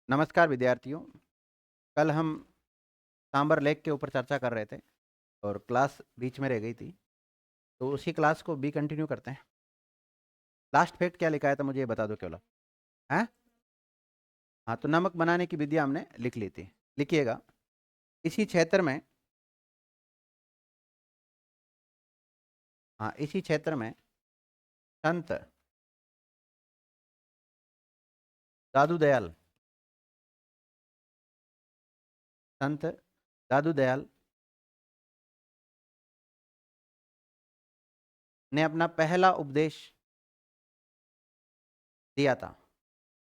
नमस्कार विद्यार्थियों। कल हम सांबर लेक के ऊपर चर्चा कर रहे थे और क्लास बीच में रह गई थी, तो उसी क्लास को भी कंटिन्यू करते हैं। लास्ट फैक्ट क्या लिखा है था मुझे ये बता दो केवल। हैं? हाँ, तो नमक बनाने की विधियाँ हमने लिख ली थी। लिखिएगा। इसी क्षेत्र में इसी क्षेत्र में संत दादू दयाल संत दादू दयाल ने अपना पहला उपदेश दिया था।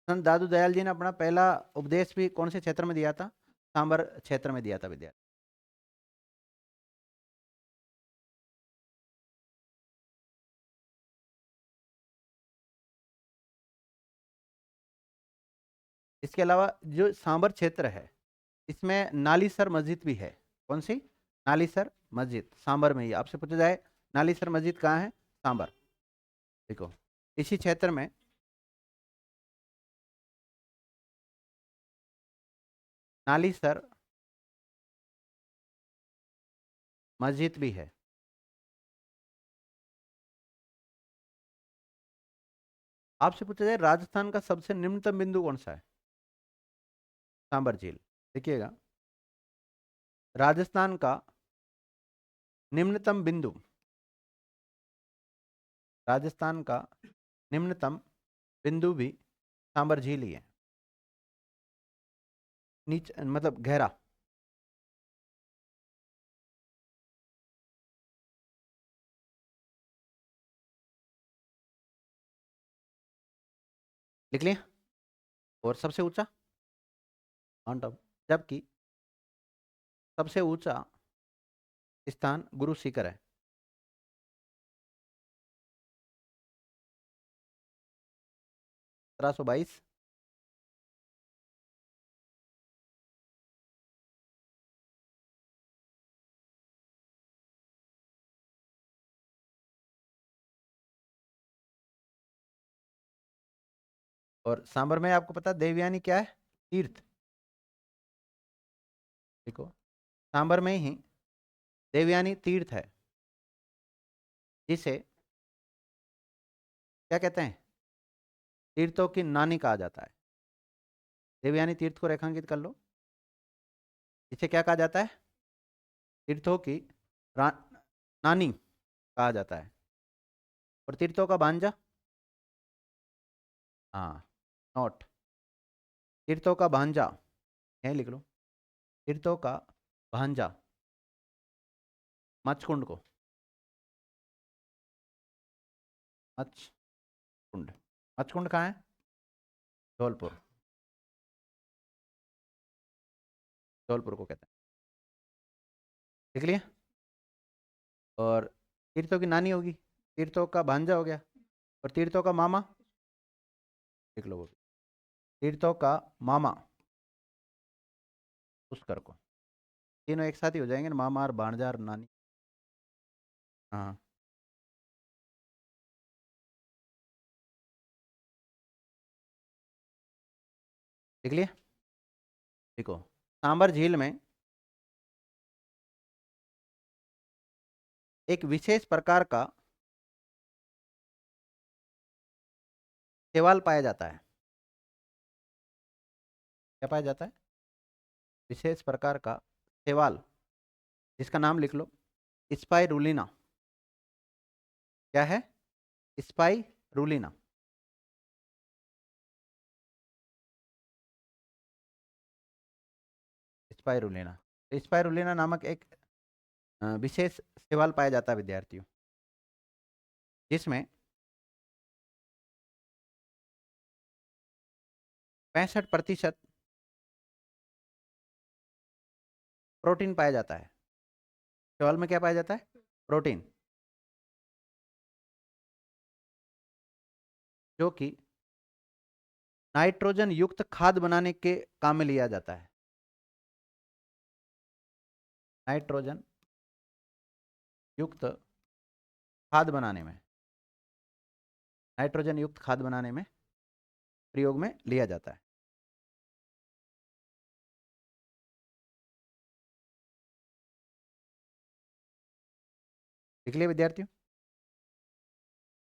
संत दादू दयाल जी ने अपना पहला उपदेश भी कौन से क्षेत्र में दिया था? सांबर क्षेत्र में दिया था विद्यार्थी। इसके अलावा जो सांबर क्षेत्र है, इसमें नालीसर मस्जिद भी है। कौन सी? नालीसर मस्जिद सांबर में ही। आपसे पूछा जाए नालीसर मस्जिद कहाँ है? सांबर। देखो, इसी क्षेत्र में नालीसर मस्जिद भी है। आपसे पूछा जाए राजस्थान का सबसे निम्नतम बिंदु कौन सा है? सांबर झील। देखिएगा, राजस्थान का निम्नतम बिंदु, राजस्थान का निम्नतम बिंदु भी सांबर झील ही है। नीचे मतलब गहरा। लिख लिया। और सबसे ऊंचा माउंट आबू। जबकि सबसे ऊंचा स्थान गुरु शिखर है। 1722। और सांबर में आपको पता है देवयानी क्या है? तीर्थ। देखो, सांबर में ही देवयानी तीर्थ है, जिसे क्या कहते हैं? तीर्थों की नानी कहा जाता है। देवयानी तीर्थ को रेखांकित कर लो। इसे क्या कहा जाता है? तीर्थों की नानी कहा जाता है। और तीर्थों का भांजा? हाँ, नोट। तीर्थों का भांजा, यही लिख लो। तीर्थों का भांजा मचकुंड को। मचकुंड। मचकुंड कहाँ है? धौलपुर। धौलपुर को कहते हैं। लिख लिया। और तीर्थों की नानी होगी, तीर्थों का भांजा हो गया, और तीर्थों का मामा लिख लो वो भी। तीर्थों का मामा पुष्कर को। तीनों एक साथ ही हो जाएंगे ना, मामा और भांजा और नानी। हाँ, लिख लिया। देखो, सांबर झील में एक विशेष प्रकार का शैवाल पाया जाता है। क्या पाया जाता है? विशेष प्रकार का शैवाल, जिसका नाम लिख लो स्पाइरुलिना। क्या है? स्पाइरुलिना। स्पाइरुलिना। स्पाइरुलिना नामक एक विशेष शैवाल पाया जाता है विद्यार्थियों, जिसमें 65% प्रोटीन पाया जाता है। शैवाल में क्या पाया जाता है? प्रोटीन, जो कि नाइट्रोजन युक्त खाद बनाने के काम में लिया जाता है। नाइट्रोजन युक्त खाद बनाने में, नाइट्रोजन युक्त खाद बनाने में प्रयोग में लिया जाता है। लिख लिया विद्यार्थियों?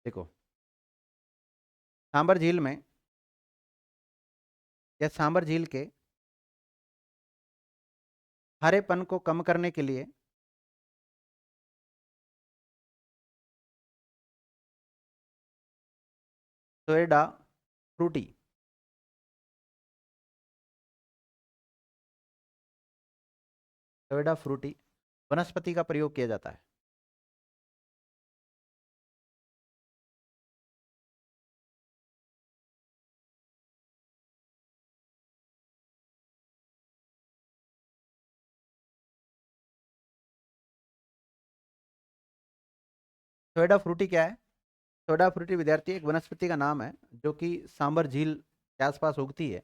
देखो, सांबर झील में या सांबर झील के हरेपन को कम करने के लिए सोएडा फ्रूटी सोएडा फ्रूटी वनस्पति का प्रयोग किया जाता है। सोएडा फ्रूटी क्या है? सोएडा फ्रूटी विद्यार्थी एक वनस्पति का नाम है जो कि सांबर झील के आसपास उगती है,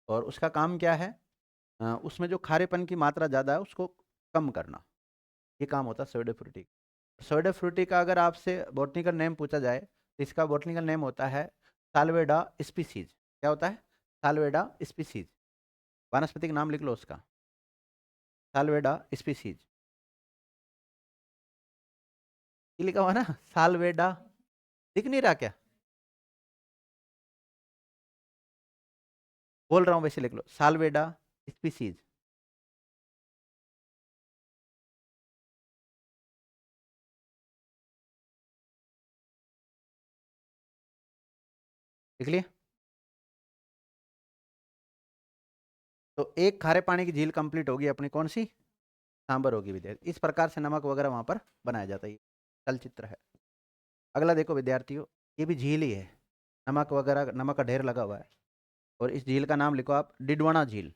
और उसका काम क्या है? उसमें जो खारेपन की मात्रा ज़्यादा है उसको कम करना, ये काम होता है सोएडा फ्रूटी। सोएडा फ्रूटी का अगर आपसे बॉटनिकल नेम पूछा जाए तो इसका बॉटनिकल नेम होता है साल्वेडा स्पीसीज। क्या होता है? साल्वेडा स्पीसीज। वनस्पति का नाम लिख लो उसका, साल्वेडा स्पीसीज। ये लिखा हुआ ना, साल्वेडा, दिख नहीं रहा क्या? बोल रहा हूँ वैसे लिख लो, साल्वेडा स्पीसीज। लिख लिया? तो एक खारे पानी की झील कंप्लीट होगी अपनी, कौन सी? सांबर होगी विद्यार्थी। इस प्रकार से नमक वगैरह वहां पर बनाया जाता है, चल चित्र है। अगला देखो विद्यार्थियों, ये भी झील ही है, नमक वगैरह, नमक का ढेर लगा हुआ है, और इस झील का नाम लिखो आप, डिडवाना झील।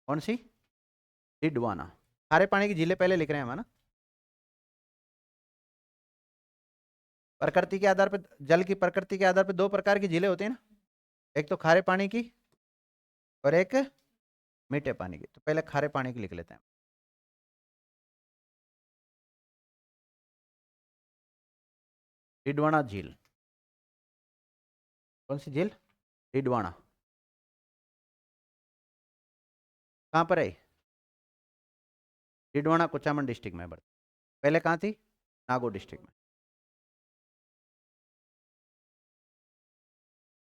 कौन सी? डिडवाना। खारे पानी की झीलें पहले लिख रहे हैं हम, है ना? प्रकृति के आधार पर, जल की प्रकृति के आधार पर दो प्रकार की झीलें होती है ना, एक तो खारे पानी की और एक मीठे पानी की। तो पहले खारे पानी की लिख लेते हैं। डिडवाना झील। कौन सी झील? डिडवाना। कहाँ पर है? डिडवाना कुचामन डिस्ट्रिक्ट में पड़ता। पहले कहाँ थी? नागौर डिस्ट्रिक्ट में।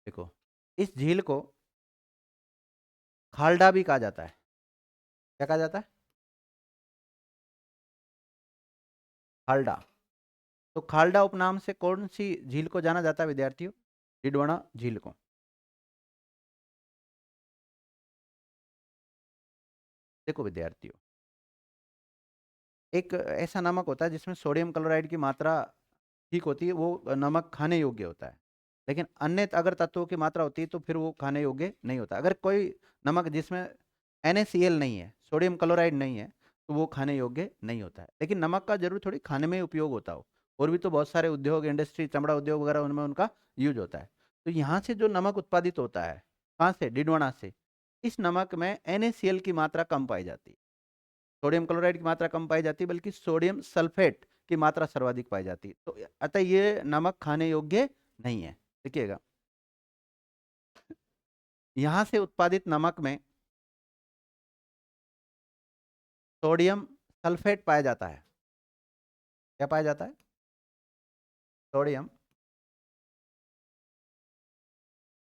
देखो, इस झील को खालडा भी कहा जाता है। क्या कहा जाता है? खालडा। तो खालडा उपनाम से कौन सी झील को जाना जाता है विद्यार्थियों? डिडवाना झील को। देखो विद्यार्थियों, एक ऐसा नमक होता है जिसमें सोडियम क्लोराइड की मात्रा ठीक होती है, वो नमक खाने योग्य होता है। लेकिन अन्य अगर तत्वों की मात्रा होती है तो फिर वो खाने योग्य नहीं होता। अगर कोई नमक जिसमें NaCl नहीं है, सोडियम क्लोराइड नहीं है, तो वो खाने योग्य नहीं होता है। लेकिन नमक का जरूर थोड़ी खाने में उपयोग होता हो, और भी तो बहुत सारे उद्योग, इंडस्ट्री, चमड़ा उद्योग वगैरह, उनमें उनका यूज होता है। तो यहाँ से जो नमक उत्पादित होता है, कहाँ से? डिडवाना से। इस नमक में NaCl की मात्रा कम पाई जाती है, सोडियम क्लोराइड की मात्रा कम पाई जाती है, बल्कि सोडियम सल्फेट की मात्रा सर्वाधिक पाई जाती है। तो अतः ये नमक खाने योग्य नहीं है। देखिएगा, यहां से उत्पादित नमक में सोडियम सल्फेट पाया जाता है। क्या पाया जाता है? सोडियम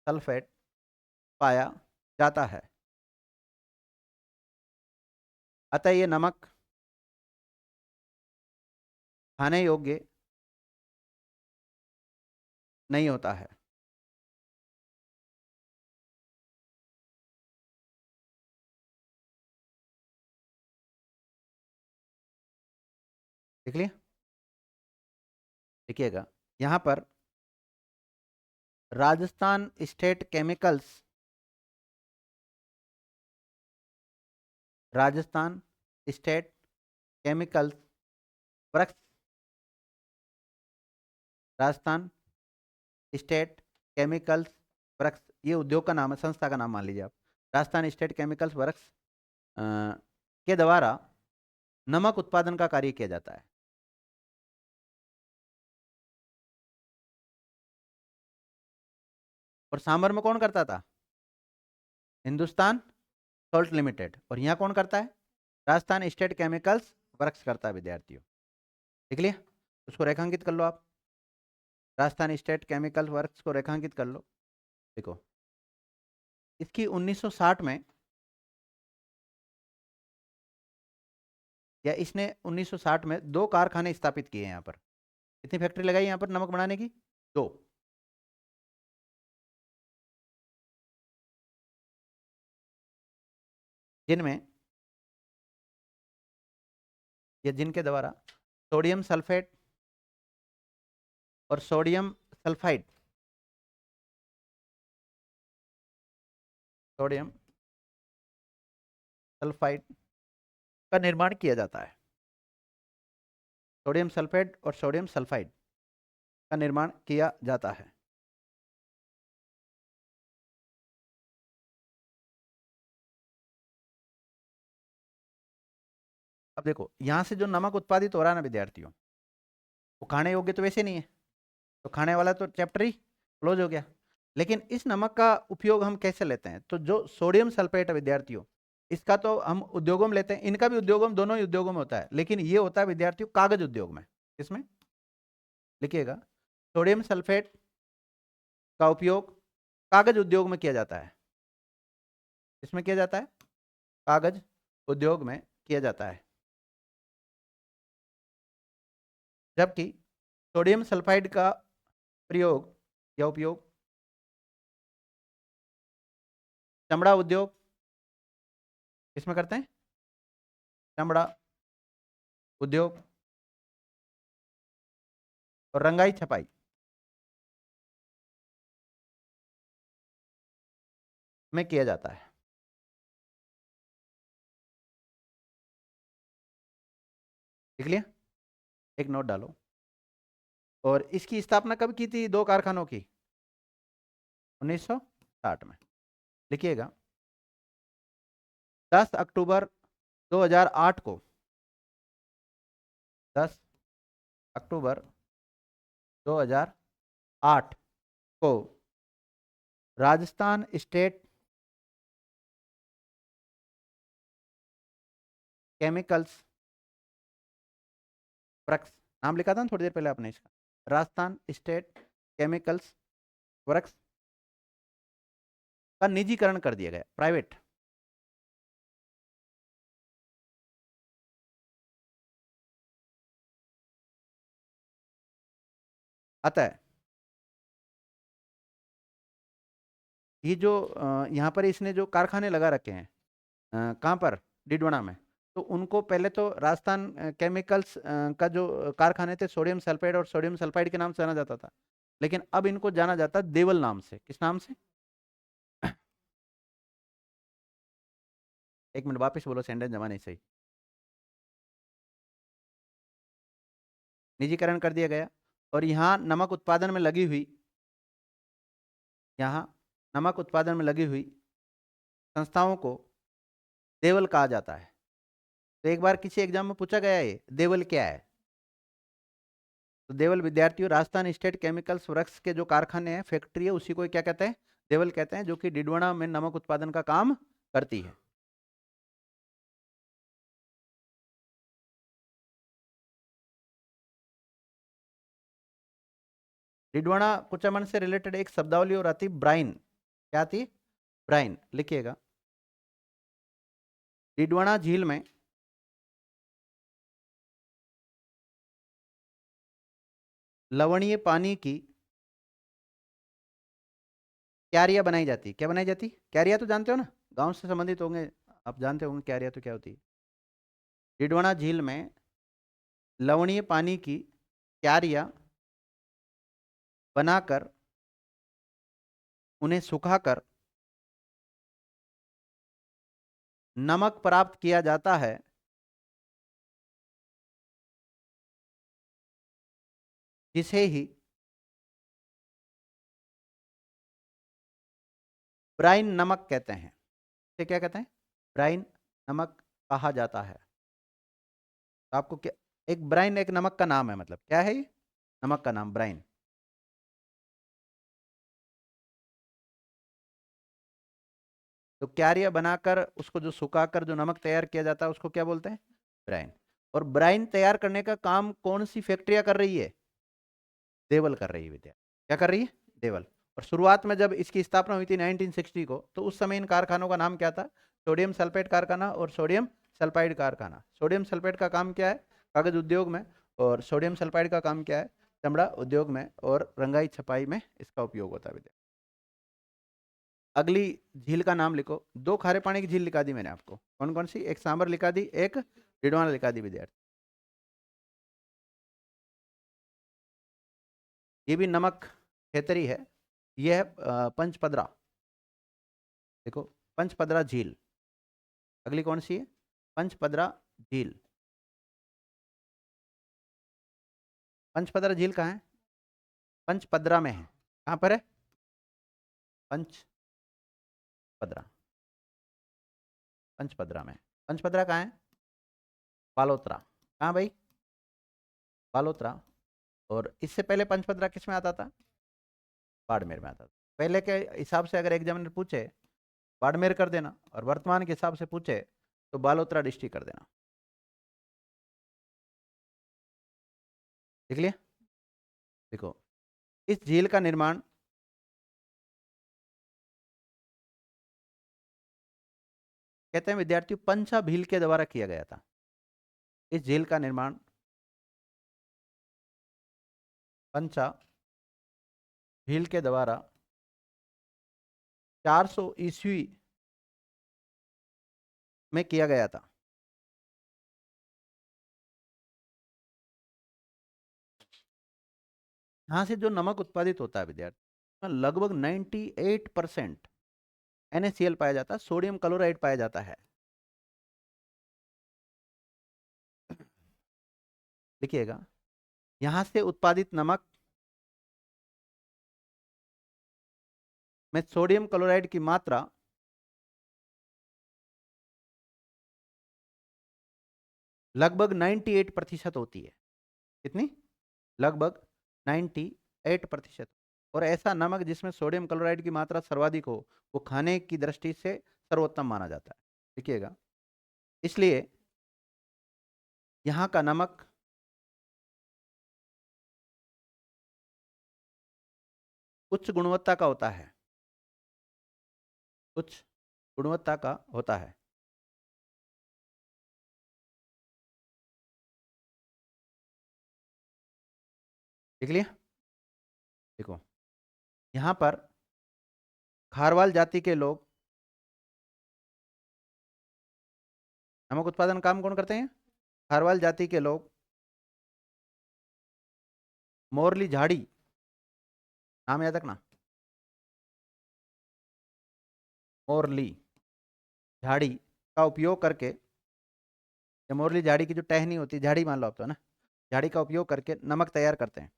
सल्फेट पाया जाता है। अतः ये नमक खाने योग्य नहीं होता है। देख लिया? देखिएगा, यहां पर Rajasthan state chemicals, Rajasthan state chemicals works, Rajasthan state chemicals works, ये उद्योग का नाम है, संस्था का नाम मान लीजिए आप। राजस्थान स्टेट केमिकल्स वर्क्स के द्वारा नमक उत्पादन का कार्य किया जाता है। और सांबर में कौन करता था? Hindustan salt limited. और यहाँ कौन करता है? राजस्थान स्टेट केमिकल्स वर्क्स करता है विद्यार्थियों। देख लिया? उसको रेखांकित कर लो आप, राजस्थान स्टेट केमिकल वर्क्स को रेखांकित कर लो। देखो इसकी 1960 में, या इसने 1960 में 2 कारखाने स्थापित किए हैं यहाँ पर। कितनी फैक्ट्री लगाई यहाँ पर नमक बनाने की? 2। जिनमें, या जिनके द्वारा सोडियम सल्फेट और सोडियम सल्फाइड, सोडियम सल्फाइड का निर्माण किया जाता है। सोडियम सल्फेट और सोडियम सल्फाइड का निर्माण किया जाता है। अब देखो यहां से जो नमक उत्पादित हो रहा है ना विद्यार्थियों, वो खाने योग्य तो वैसे नहीं है, तो खाने वाला तो चैप्टर ही क्लोज हो गया। लेकिन इस नमक का उपयोग हम कैसे लेते हैं? तो जो सोडियम सल्फेट है विद्यार्थियों, इसका तो हम उद्योगों में लेते हैं, इनका भी उद्योगों में, दोनों ही उद्योगों में होता है, लेकिन ये होता है विद्यार्थियों कागज उद्योग में। इसमें लिखिएगा, सोडियम सल्फेट का उपयोग कागज उद्योग में किया जाता है। इसमें किया जाता है, कागज उद्योग में किया जाता है। जबकि सोडियम सल्फाइड का प्रयोग या उपयोग चमड़ा उद्योग, इसमें करते हैं, चमड़ा उद्योग और रंगाई छपाई में किया जाता है। लिख लिया? एक नोट डालो। और इसकी स्थापना कब की थी 2 कारखानों की? 1960 में। लिखिएगा, 10 अक्टूबर 2008 को, 10 अक्टूबर 2008 को राजस्थान स्टेट केमिकल्स वर्क्स, नाम लिखा था ना थोड़ी देर पहले आपने इसका, राजस्थान स्टेट केमिकल्स वर्क्स का निजीकरण कर दिया गया, प्राइवेट। अतः ये जो यहाँ पर इसने जो कारखाने लगा रखे हैं, कहाँ पर? डिडवाना में। तो उनको पहले तो राजस्थान केमिकल्स का जो कारखाने थे, सोडियम सल्फेट और सोडियम सल्फाइड के नाम से जाना जाता था, लेकिन अब इनको जाना जाता है देवल नाम से। किस नाम से? एक मिनट वापस बोलो, सेंटेंस जमा नहीं सही। निजीकरण कर दिया गया। और यहाँ नमक उत्पादन में लगी हुई, यहाँ नमक उत्पादन में लगी हुई संस्थाओं को देवल कहा जाता है। तो एक बार किसी एग्जाम में पूछा गया है देवल क्या है? तो देवल विद्यार्थियों राजस्थान स्टेट केमिकल्स वर्क्स के जो कारखाने हैं, फैक्ट्री है, उसी को क्या कहते हैं? देवल कहते हैं, जो कि डिडवाना में नमक उत्पादन का काम करती है। डिडवाना कुचामन से रिलेटेड एक शब्दावली और आती, ब्राइन। क्या आती? ब्राइन। लिखिएगा, डिडवाना झील में लवणीय पानी की क्यारियां बनाई जाती। क्या बनाई जाती? क्यारियां तो जानते हो ना, गांव से संबंधित होंगे, आप जानते होंगे क्यारियां तो क्या होती है। डिडवाना झील में लवणीय पानी की क्यारियां बनाकर उन्हें सुखाकर नमक प्राप्त किया जाता है, जिसे ही ब्राइन नमक कहते हैं। इसे क्या कहते हैं? ब्राइन नमक कहा जाता है। तो आपको क्या, एक ब्राइन एक नमक का नाम है, मतलब क्या है ये? नमक का नाम ब्राइन। तो क्यारिया बनाकर उसको जो सुखाकर जो नमक तैयार किया जाता है, उसको क्या बोलते हैं? ब्राइन। और ब्राइन तैयार करने का काम कौन सी फैक्ट्रियां कर रही है? देवल कर रही है विद्या। क्या कर रही है? देवल। और शुरुआत में जब इसकी स्थापना हुई थी 1960 को, तो उस समय इन कारखानों का नाम क्या था? सोडियम सल्फेट कारखाना और सोडियम सल्फाइड कारखाना। सोडियम सल्फेट का काम क्या है? कागज उद्योग में। और सोडियम सल्फाइड का काम क्या है? चमड़ा उद्योग में और रंगाई छपाई में इसका उपयोग होता है विद्या। अगली झील का नाम लिखो। दो खारे पानी की झील लिखा दी मैंने आपको। कौन कौन सी? एक सांबर लिखा दी, एक डिडवाना लिखा दी विद्यार्थी। ये भी नमक खेतरी है। यह है पंचपदरा। देखो, पंचपदरा झील। अगली कौन सी है? पंचपदरा झील। पंचपदरा झील कहाँ है? पंचपदरा में है। कहाँ पर है? पंचपदरा। पंचपदरा में। पंचपदरा कहाँ है? बालोतरा। कहाँ भाई? बालोतरा। और इससे पहले पंचपदरा किस में आता था? बाड़मेर में आता था। पहले के हिसाब से अगर एग्जामिनर पूछे बाड़मेर कर देना, और वर्तमान के हिसाब से पूछे तो बालोतरा डिस्ट्रिक्ट कर देना। देख लिया? देखो, इस झील का निर्माण कहते हैं विद्यार्थियों पंचा भील के द्वारा किया गया था। इस झील का निर्माण पंचा भील के द्वारा 400 ईस्वी में किया गया था। यहाँ से जो नमक उत्पादित होता है विद्यार्थी, लगभग 98% NaCl पाया जाता है, सोडियम क्लोराइड पाया जाता है। देखिएगा, यहाँ से उत्पादित नमक में सोडियम क्लोराइड की मात्रा लगभग 98% होती है। कितनी? लगभग 98%। और ऐसा नमक जिसमें सोडियम क्लोराइड की मात्रा सर्वाधिक हो, वो खाने की दृष्टि से सर्वोत्तम माना जाता है। देखिएगा, इसलिए यहाँ का नमक उच्च गुणवत्ता का होता है। उच्च गुणवत्ता का होता है। देख लिया? देखो, यहाँ पर खारवाल जाति के लोग नमक उत्पादन काम कौन करते हैं? खारवाल जाति के लोग मोरली झाड़ी, नाम याद रखना, मोरली झाड़ी का उपयोग करके, या मोरली झाड़ी की जो टहनी होती है, झाड़ी मान लो आप तो, है ना, झाड़ी का उपयोग करके नमक तैयार करते हैं।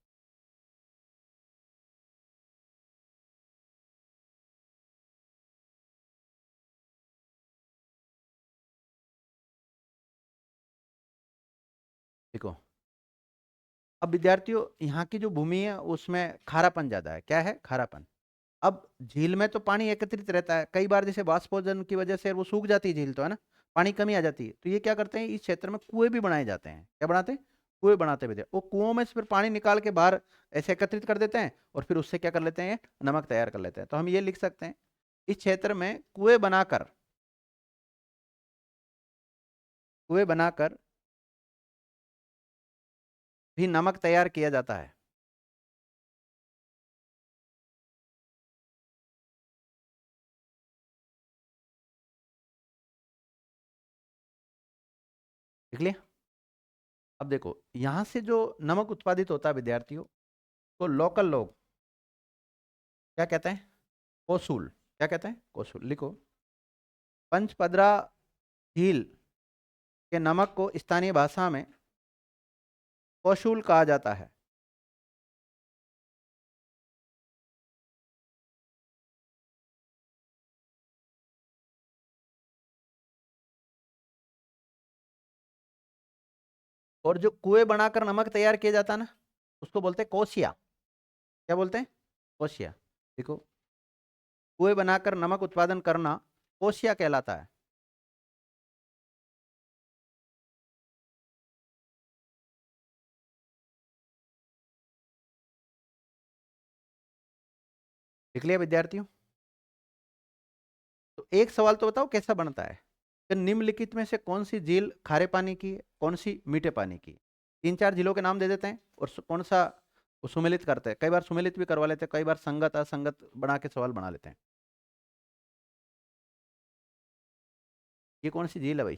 देखो, अब विद्यार्थियों यहाँ की जो भूमि है उसमें खारापन ज्यादा है। क्या है? खारापन। अब झील में तो पानी एकत्रित रहता है, कई बार जैसे वाष्पोजन की वजह से वो सूख जाती है झील, तो है ना, पानी कमी आ जाती है। तो ये क्या करते हैं, इस क्षेत्र में कुएं भी बनाए जाते हैं। क्या बनाते हैं? कुएं बनाते हुए, वो कुओं में से फिर पानी निकाल के बाहर ऐसे एकत्रित कर देते हैं, और फिर उससे क्या कर लेते हैं? नमक तैयार कर लेते हैं। तो हम ये लिख सकते हैं, इस क्षेत्र में कुएं बनाकर भी नमक तैयार किया जाता है। देख लिया? अब देखो, यहां से जो नमक उत्पादित होता है विद्यार्थियों, तो लोकल लोग क्या कहते हैं? कोसूल। क्या कहते हैं? कोसूल। लिखो, पंचपदरा झील के नमक को स्थानीय भाषा में कौशूल कहा जाता है। और जो कुएं बनाकर नमक तैयार किया जाता है ना, उसको बोलते हैं कोसिया। क्या बोलते हैं? कोसिया। देखो, कुएं बनाकर नमक उत्पादन करना कोसिया कहलाता है। लिख लिया विद्यार्थियों? तो एक सवाल तो बताओ कैसा बनता है कि निम्नलिखित में से कौन सी झील खारे पानी की है, कौन सी मीठे पानी की है? तीन चार झीलों के नाम दे देते हैं और कौन सा वो सुमेलित करते हैं। कई बार सुमेलित भी करवा लेते हैं, कई बार संगत असंगत बना के सवाल बना लेते हैं। ये कौन सी झील है भाई?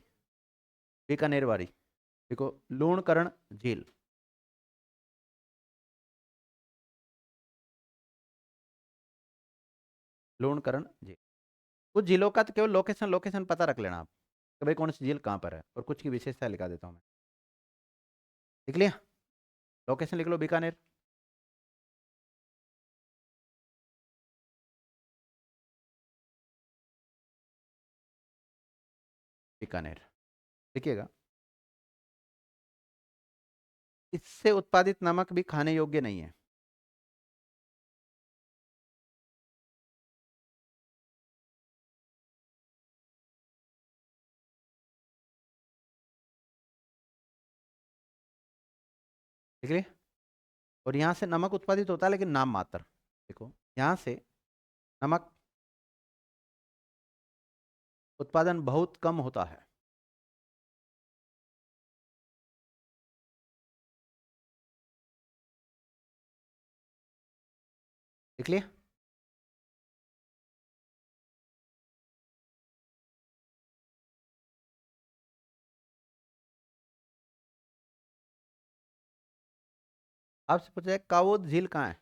बीकानेर वाली। देखो, लूणकरण झील। लूणकरण झील। कुछ झीलों का तो केवल लोकेशन लोकेशन पता रख लेना आप कि भाई कौन सी झील कहाँ पर है, और कुछ की विशेषता लिखा देता हूँ मैं। लिख लिया? लोकेशन लिख लो, बीकानेर। बीकानेर लिखिएगा। इससे उत्पादित नमक भी खाने योग्य नहीं है। ठीक है? और यहाँ से नमक उत्पादित होता है लेकिन नाम मात्र। देखो, यहाँ से नमक उत्पादन बहुत कम होता है। देख लिया? आपसे पूछा है कावोद झील कहाँ है?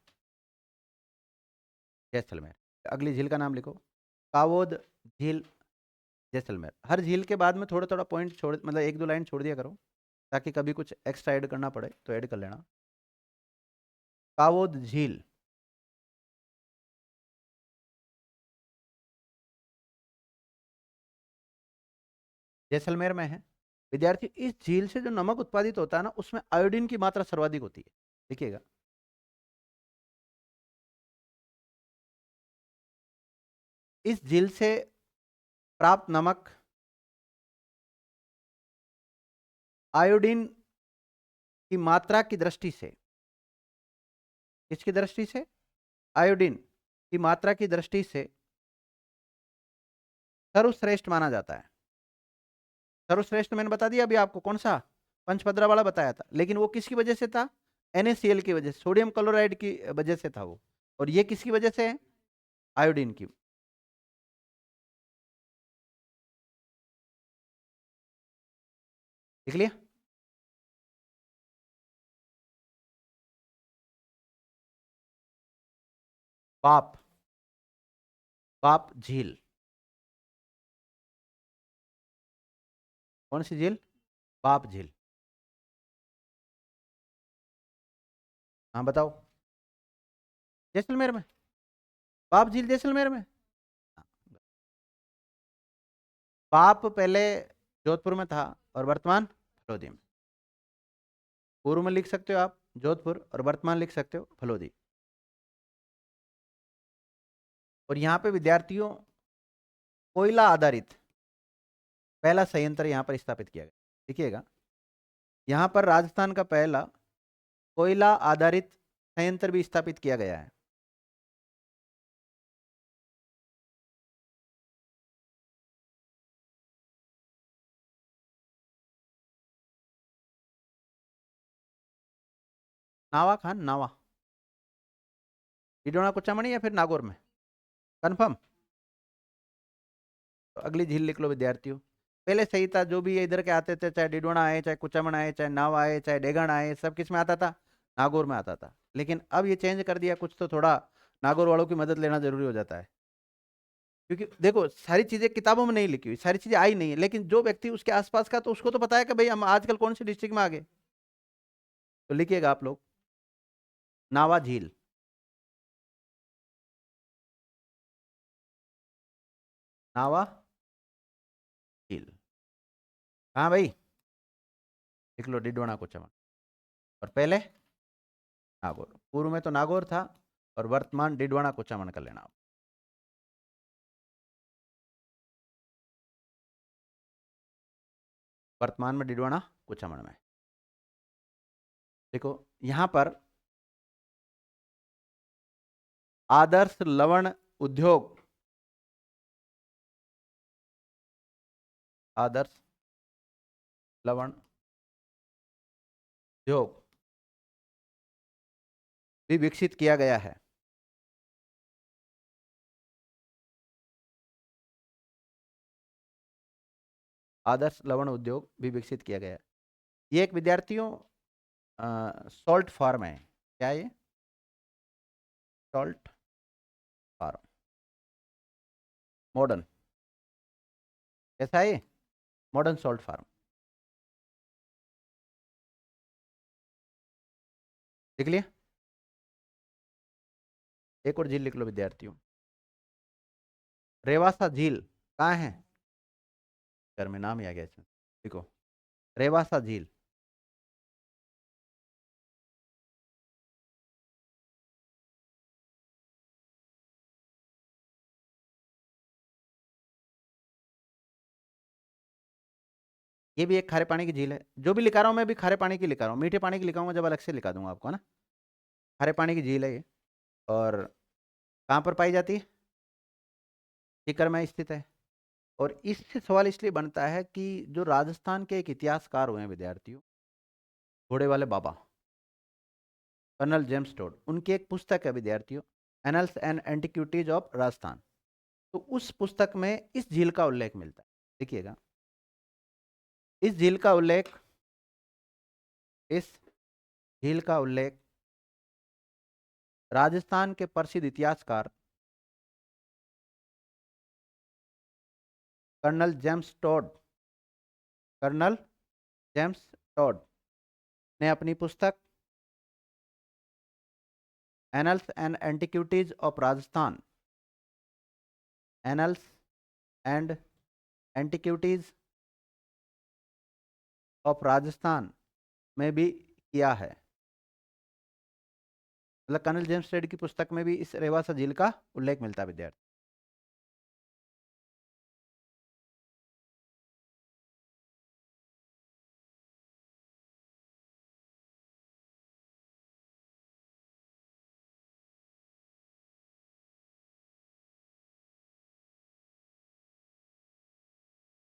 जैसलमेर। अगली झील का नाम लिखो, कावोद झील, जैसलमेर। हर झील के बाद में थोड़ा थोड़ा पॉइंट छोड़, मतलब एक दो लाइन छोड़ दिया करो, ताकि कभी कुछ एक्स्ट्रा ऐड करना पड़े तो ऐड कर लेना। कावोद झील। जैसलमेर में है। विद्यार्थी, इस झील से जो नमक उत्पादित होता है ना, उसमें आयोडीन की मात्रा सर्वाधिक होती है। देखिएगा, इस झील से प्राप्त नमक आयोडीन की मात्रा की दृष्टि से, किसकी दृष्टि से? आयोडीन की मात्रा की दृष्टि से सर्वश्रेष्ठ माना जाता है। सर्वश्रेष्ठ मैंने बता दिया अभी आपको, कौन सा? पंचपदरा वाला बताया था, लेकिन वो किसकी वजह से था? NaCl की वजह से, सोडियम क्लोराइड की वजह से था वो। और ये किसकी वजह से है? आयोडीन की। देख लिया? पाप, पाप झील। कौन सी झील? पाप झील। हाँ बताओ। जैसलमेर में? पाप झील जैसलमेर में? हाँ। पाप पहले जोधपुर में था और वर्तमान फलोदी में। पूर्व में लिख सकते हो आप जोधपुर, और वर्तमान लिख सकते हो फलोदी। और यहाँ पे विद्यार्थियों, कोयला आधारित पहला संयंत्र यहाँ पर स्थापित किया गया। देखिएगा, यहाँ पर राजस्थान का पहला कोयला आधारित संयंत्र भी स्थापित किया गया है। नावा खान, नावा। डिडोना कुचामणी या फिर नागौर में? कंफर्म? तो अगली झील लिख लो विद्यार्थियों। पहले सही था, जो भी ये इधर के आते थे, चाहे डिडोना आए, चाहे कुचामण आए, चाहे नावा आए, चाहे डेगन आए, सब किस में आता था? नागौर में आता था। लेकिन अब ये चेंज कर दिया कुछ, तो थोड़ा नागौर वालों की मदद लेना जरूरी हो जाता है। क्योंकि देखो, सारी चीजें किताबों में नहीं लिखी हुई, सारी चीजें आई नहीं है, लेकिन जो व्यक्ति उसके आसपास का, तो उसको तो पता है कि भाई हम आजकल कौन सी डिस्ट्रिक्ट में आ गए। तो लिखिएगा आप लोग, नावा झील। नावा झील। हाँ भाई, लिख लो डिडोना कुचामन। और पहले नागौर, पूर्व में तो नागौर था, और वर्तमान डिडवाना कुचामन कर लेना आप। वर्तमान में डिडवाना कुचामन में। देखो यहाँ पर आदर्श लवण उद्योग, आदर्श लवण उद्योग भी विकसित किया गया है। आदर्श लवण उद्योग भी विकसित किया गया है। ये एक विद्यार्थियों सॉल्ट फार्म है। क्या है ये? सॉल्ट फार्म मॉडर्न, कैसा है ये? Modern salt farm. लिख लिया? एक और झील लिख लो विद्यार्थियों। रेवासा झील कहाँ है? घर में नाम ही आ गया इसमें, देखो रेवासा झील। ये भी एक खारे पानी की झील है। जो भी लिखा रहा हूँ मैं भी खारे पानी की लिखा रहा हूँ, मीठे पानी की लिखाऊंगा जब अलग से लिखा दूंगा आपको, है ना। खारे पानी की झील है ये। और कहाँ पर पाई जाती है? सीकर में स्थित है। और इससे सवाल इसलिए बनता है कि जो राजस्थान के एक इतिहासकार हुए हैं विद्यार्थियों, घोड़े वाले बाबा कर्नल जेम्स टोड, उनकी एक पुस्तक है विद्यार्थियों, annuls and antiquities of Rajasthan. तो उस पुस्तक में इस झील का उल्लेख मिलता है। देखिएगा, इस झील का उल्लेख, इस झील का उल्लेख राजस्थान के प्रसिद्ध इतिहासकार colonel James Tod, colonel James Tod ने अपनी पुस्तक annals and antiquities of Rajasthan, annals and antiquities of Rajasthan में भी किया है। मतलब कर्नल जेम्स टोड की पुस्तक में भी इस रेवासा झील का उल्लेख मिलता है विद्यार्थी।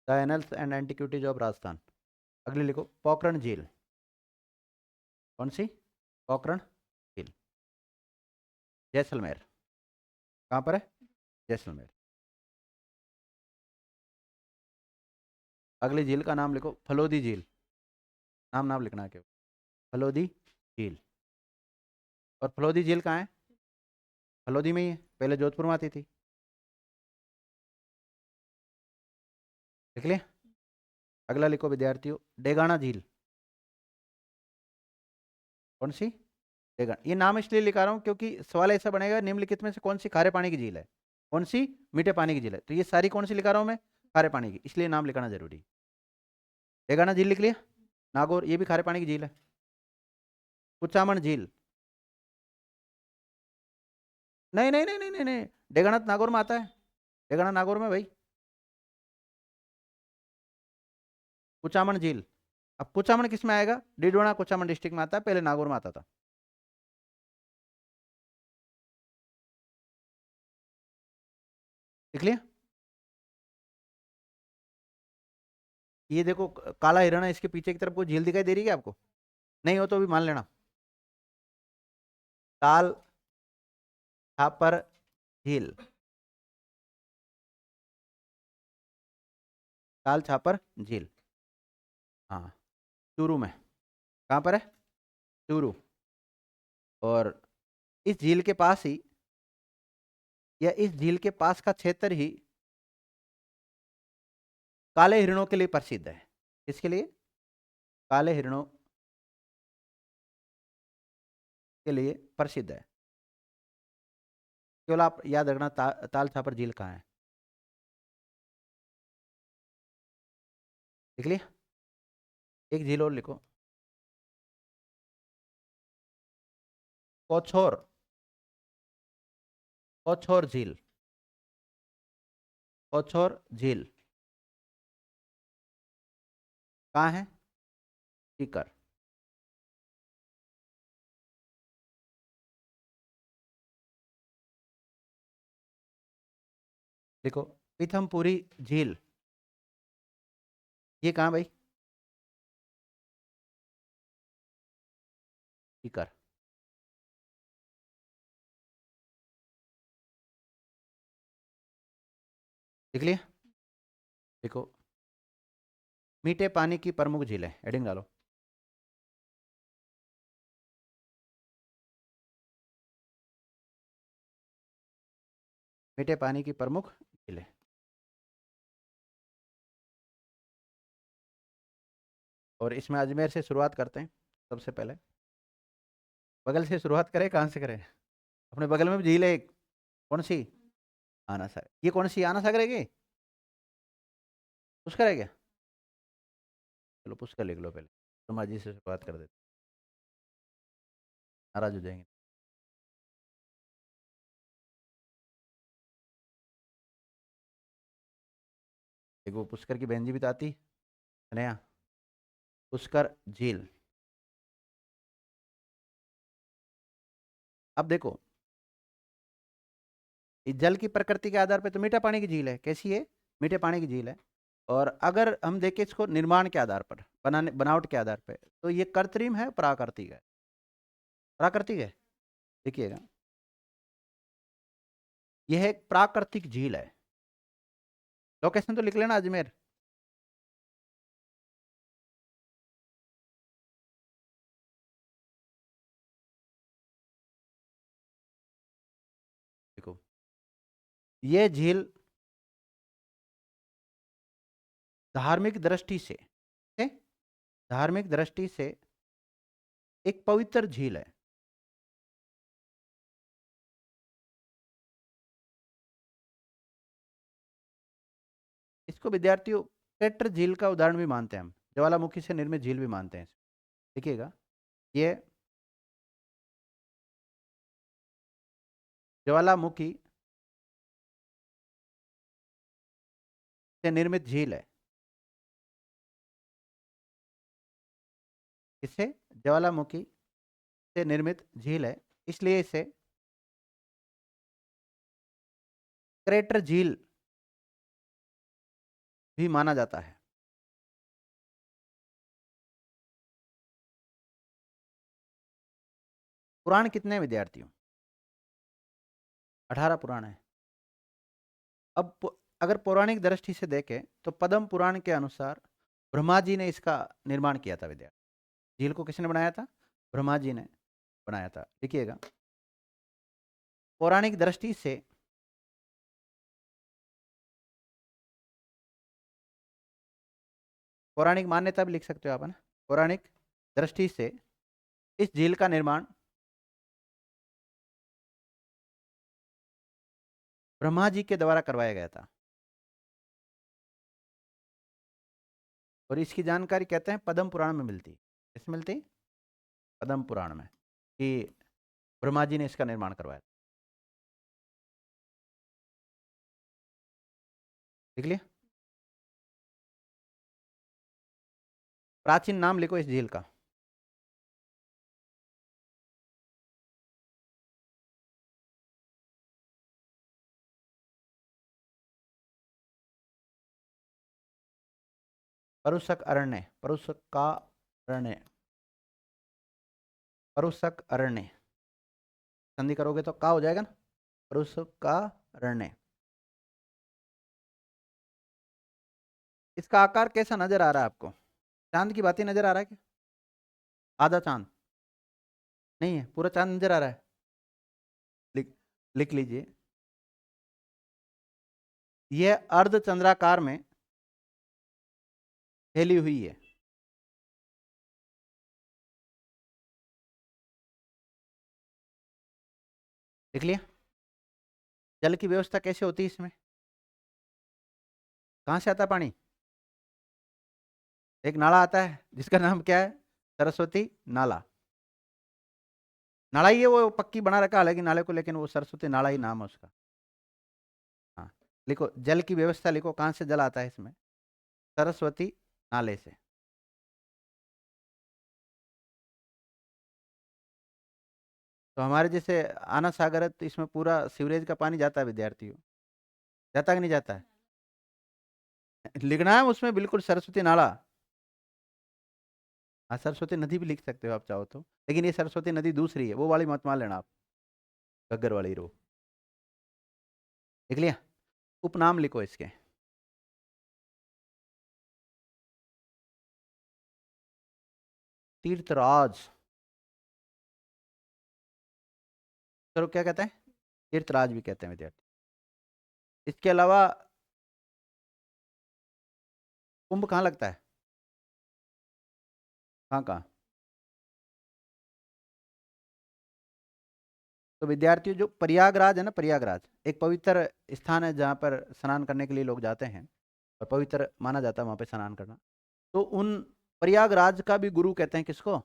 The annuls and antiquities of Rajasthan. अगली लिखो, पोखरण झील। कौन सी? पोखरण झील, जैसलमेर। कहाँ पर है? जैसलमेर। अगली झील का नाम लिखो, फलोदी झील। नाम नाम लिखना है केवल, फलोदी झील। और फलोदी झील कहाँ है? फलोदी में ही है, पहले जोधपुर में आती थी। लिख लिया? अगला लिखो विद्यार्थियों, डेगाना झील। कौन सी? डेगाना। ये नाम इसलिए लिखा रहा हूँ क्योंकि सवाल ऐसा बनेगा, निम्नलिखित में से कौन सी खारे पानी की झील है, कौन सी मीठे पानी की झील है। तो ये सारी कौन सी लिखा रहा हूँ मैं? खारे पानी की, इसलिए नाम लिखाना जरूरी। डेगाना झील लिख लिया? नागौर, ये भी खारे पानी की झील है। कुचामन झील, नहीं नहीं नहीं नहीं नहीं नहीं, डेगाना तो नागौर में आता है। डेगाना नागौर में भाई। कुचामन झील, अब कुचामन किस में आएगा? डिडवाना कुचामन डिस्ट्रिक्ट में आता है, पहले नागौर में आता था। लिख लिया? ये देखो काला हिरण है, इसके पीछे की तरफ कोई झील दिखाई दे रही है आपको? नहीं हो तो भी मान लेना। ताल छापर झील, ताल छापर झील, हाँ, चूरू में। कहाँ पर है? चूरू। और इस झील के पास ही, या इस झील के पास का क्षेत्र ही काले हिरणों के लिए प्रसिद्ध है। किसके लिए? काले हिरणों के लिए प्रसिद्ध है। केवल आप याद रखना, ताल छापर झील कहाँ है। लिख लिया? एक झील और लिखो, कोछोर, कोछोर झील, कोछोर झील कहाँ है? सीकर। देखो, पीथमपुरी झील, ये कहाँ भाई? सीकर। देख लिया? देखो, मीठे पानी की प्रमुख झील है, हेडिंग डालो। मीठे पानी की प्रमुख झीलें। और इसमें अजमेर से शुरुआत करते हैं सबसे पहले। बगल से शुरुआत करें, कहाँ से करें? अपने बगल में भी झील है एक, कौन सी? आना सागर। ये कौन सी आना सागर है क्या? पुष्कर है क्या? चलो पुष्कर लिख लो पहले, ब्रह्मा जी से शुरुआत कर देते, नाराज हो जाएंगे। एक वो पुष्कर की बहन जी भी तो आती, नया पुष्कर झील। अब देखो, इस जल की प्रकृति के आधार पर तो मीठा पानी की झील है। कैसी है? मीठे पानी की झील है। और अगर हम देखें इसको निर्माण के आधार पर, बनावट के आधार पर, तो ये कृत्रिम है, प्राकृतिक है? प्राकृतिक है। देखिएगा, यह एक प्राकृतिक झील है। लोकेशन तो लिख लेना, अजमेर। देखो, ये झील धार्मिक दृष्टि से, है? धार्मिक दृष्टि से एक पवित्र झील है। इसको विद्यार्थियों क्रेटर झील का उदाहरण भी मानते हैं हम, ज्वालामुखी से निर्मित झील भी मानते हैं। देखिएगा, ये ज्वालामुखी से निर्मित झील है। इसे ज्वालामुखी से निर्मित झील है, इसलिए इसे क्रेटर झील भी माना जाता है। पुराण कितने हैं विद्यार्थियों? 18 पुराण है। अब अगर पौराणिक दृष्टि से देखें तो पद्म पुराण के अनुसार ब्रह्मा जी ने इसका निर्माण किया था विद्यार्थी। झील को किसने बनाया था? ब्रह्मा जी ने बनाया था। देखिएगा, पौराणिक दृष्टि से पौराणिक मान्यता भी लिख सकते हो आप, है ना? पौराणिक दृष्टि से इस झील का निर्माण ब्रह्मा जी के द्वारा करवाया गया था। और इसकी जानकारी कहते हैं पद्म पुराण में मिलती। किस मिलती? पद्म पुराण में, कि ब्रह्मा जी ने इसका निर्माण करवाया। देख लिया? प्राचीन नाम लिखो इस झील का। परुषक अरण्य, परुषक का अरण्य, परुषक अरण्य। संधि करोगे तो का हो जाएगा ना, परुषक का अरण्य। इसका आकार कैसा नजर आ रहा है आपको? चांद की बाती नजर आ रहा है क्या? आधा चांद नहीं है, पूरा चांद नजर आ रहा है। लिख लिख लीजिए, यह अर्ध चंद्राकार में फैली हुई है। देख लिया? जल की व्यवस्था कैसे होती है इसमें? कहाँ से आता है पानी? एक नाला आता है जिसका नाम क्या है? सरस्वती नाला। नाला ही है, वो पक्की बना रखा है हालांकि नाले को, लेकिन वो सरस्वती नाला ही नाम है उसका। हाँ, लिखो जल की व्यवस्था, लिखो कहाँ से जल आता है इसमें? सरस्वती नाले से। तो हमारे जैसे आना सागर है, तो इसमें पूरा सीवरेज का पानी जाता है विद्यार्थियों। जाता कि नहीं जाता है? लिखना है उसमें बिल्कुल सरस्वती नाला। हाँ, सरस्वती नदी भी लिख सकते हो आप चाहो तो, लेकिन ये सरस्वती नदी दूसरी है, वो वाली मत मान लेना आप, घग्गर वाली रो। लिख लिया? उपनाम लिखो इसके। तीर्थराज, चलो क्या कहते हैं, तीर्थराज भी कहते हैं विद्यार्थी। इसके अलावा कुंभ कहाँ लगता है? कहाँ कहाँ? तो विद्यार्थियों, जो प्रयागराज है ना, प्रयागराज एक पवित्र स्थान है जहाँ पर स्नान करने के लिए लोग जाते हैं, और पवित्र माना जाता है वहाँ पे स्नान करना। तो उन प्रयागराज का भी गुरु कहते हैं किसको?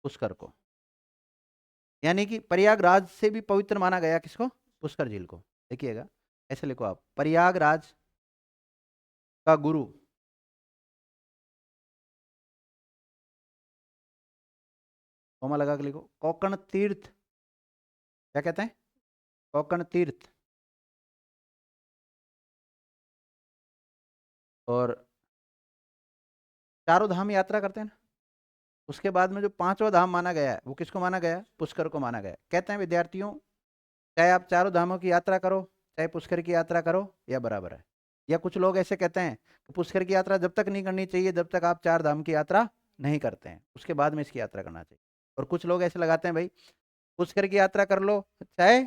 पुष्कर को। यानी कि प्रयागराज से भी पवित्र माना गया किसको? पुष्कर झील को। देखिएगा, ऐसे लिखो आप, प्रयागराज का गुरु कोमा लगा के लिखो, कोकण तीर्थ, क्या कहते हैं? कोकण तीर्थ। और चारों धाम यात्रा करते हैं ना, उसके बाद में जो पांचवा धाम माना गया है वो किसको माना गया? पुष्कर को माना गया। कहते हैं विद्यार्थियों, चाहे आप चारों धामों की यात्रा करो, चाहे पुष्कर की यात्रा करो, या बराबर है। या कुछ लोग ऐसे कहते हैं कि पुष्कर की यात्रा जब तक नहीं करनी चाहिए जब तक आप चार धाम की यात्रा नहीं करते हैं, उसके बाद में इसकी यात्रा करना चाहिए। और कुछ लोग ऐसे लगाते हैं भाई, पुष्कर की यात्रा कर लो चाहे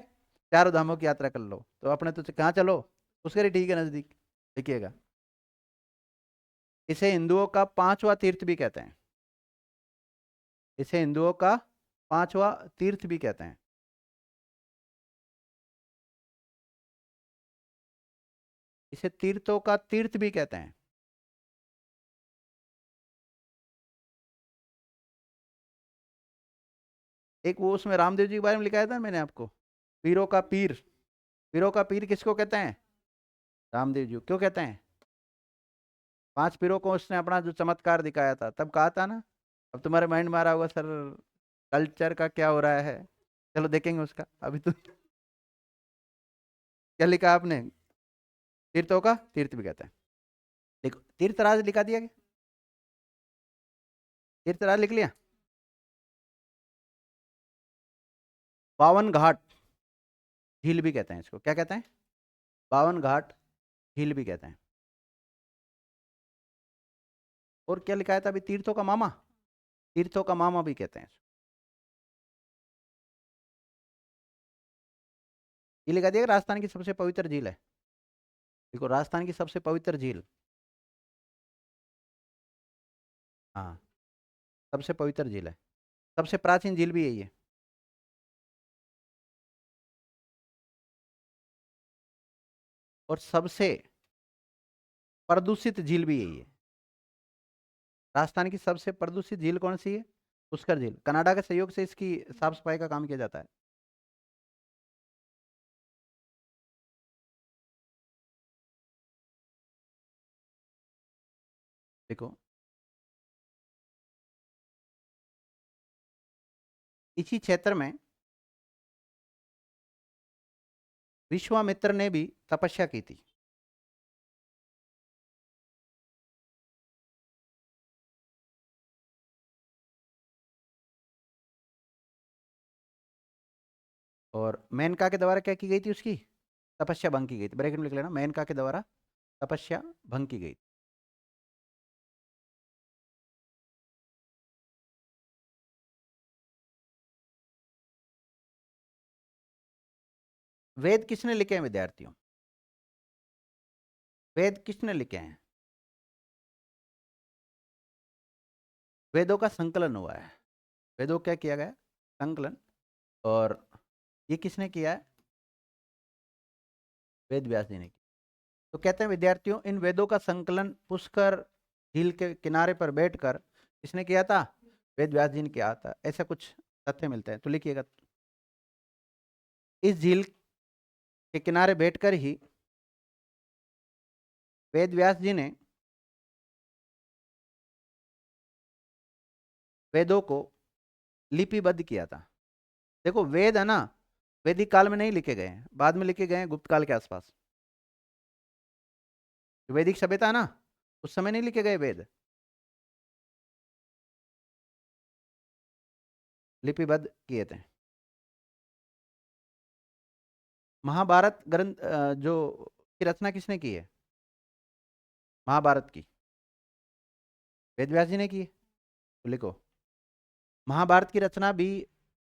चारों धामों की यात्रा कर लो, तो अपने तो कहाँ चलो, पुष्कर ही ठीक है नजदीक। देखिएगा, इसे हिंदुओं का पांचवा तीर्थ भी कहते हैं, इसे हिंदुओं का पांचवा तीर्थ भी कहते हैं। इसे तीर्थों का तीर्थ भी कहते हैं। एक वो उसमें रामदेव जी के बारे में लिखाया था मैंने आपको, पीरों का पीर। पीरों का पीर किसको कहते हैं? रामदेव जी। क्यों कहते हैं? पांच पीरों को उसने अपना जो चमत्कार दिखाया था तब कहा था ना। अब तुम्हारे माइंड में आ रहा होगा, सर कल्चर का क्या हो रहा है, चलो देखेंगे उसका। अभी तो क्या लिखा आपने? तीर्थों का तीर्थ भी कहते हैं। देखो, तीर्थराज लिखा दिया क्या? तीर्थराज लिख लिया? बावन घाट झील भी कहते हैं इसको, क्या कहते हैं? बावन घाट झील भी कहते हैं। और क्या लिखा था अभी? तीर्थों का मामा, तीर्थों का मामा भी कहते हैं इसको। ये लिखा दिया, राजस्थान की सबसे पवित्र झील है। देखो, राजस्थान की सबसे पवित्र झील, हाँ, सबसे पवित्र झील है। सबसे प्राचीन झील भी यही है। और सबसे प्रदूषित झील भी यही है। राजस्थान की सबसे प्रदूषित झील कौन सी है? पुष्कर झील। कनाडा के सहयोग से इसकी साफ सफाई का काम किया जाता है। देखो, इसी क्षेत्र में विश्वामित्र ने भी तपस्या की थी। और मेनका के द्वारा क्या की गई थी उसकी? तपस्या भंग की गई थी। ब्रैकेट में लिख लेना, मेनका के द्वारा तपस्या भंग की गई। वेद किसने लिखे हैं विद्यार्थियों? वेद किसने लिखे हैं? वेदों का संकलन हुआ है। वेदों क्या किया गया? संकलन। और ये किसने किया है? वेद व्यास जी ने किया। तो कहते हैं विद्यार्थियों, इन वेदों का संकलन पुष्कर झील के किनारे पर बैठकर किसने किया था? वेद व्यास जी ने किया था। ऐसा कुछ तथ्य मिलता है, तो लिखिएगा, इस झील के किनारे बैठकर ही वेद व्यास जी ने वेदों को लिपिबद्ध किया था। देखो, वेद है ना, वैदिक काल में नहीं लिखे गए हैं, बाद में लिखे गए हैं गुप्त काल के आसपास। वैदिक सभ्यता ना, उस समय नहीं लिखे गए वेद, लिपिबद्ध किए थे। महाभारत ग्रंथ जो की रचना किसने की है? महाभारत की वेद व्यास जी ने की है, तो लिखो। महाभारत की रचना भी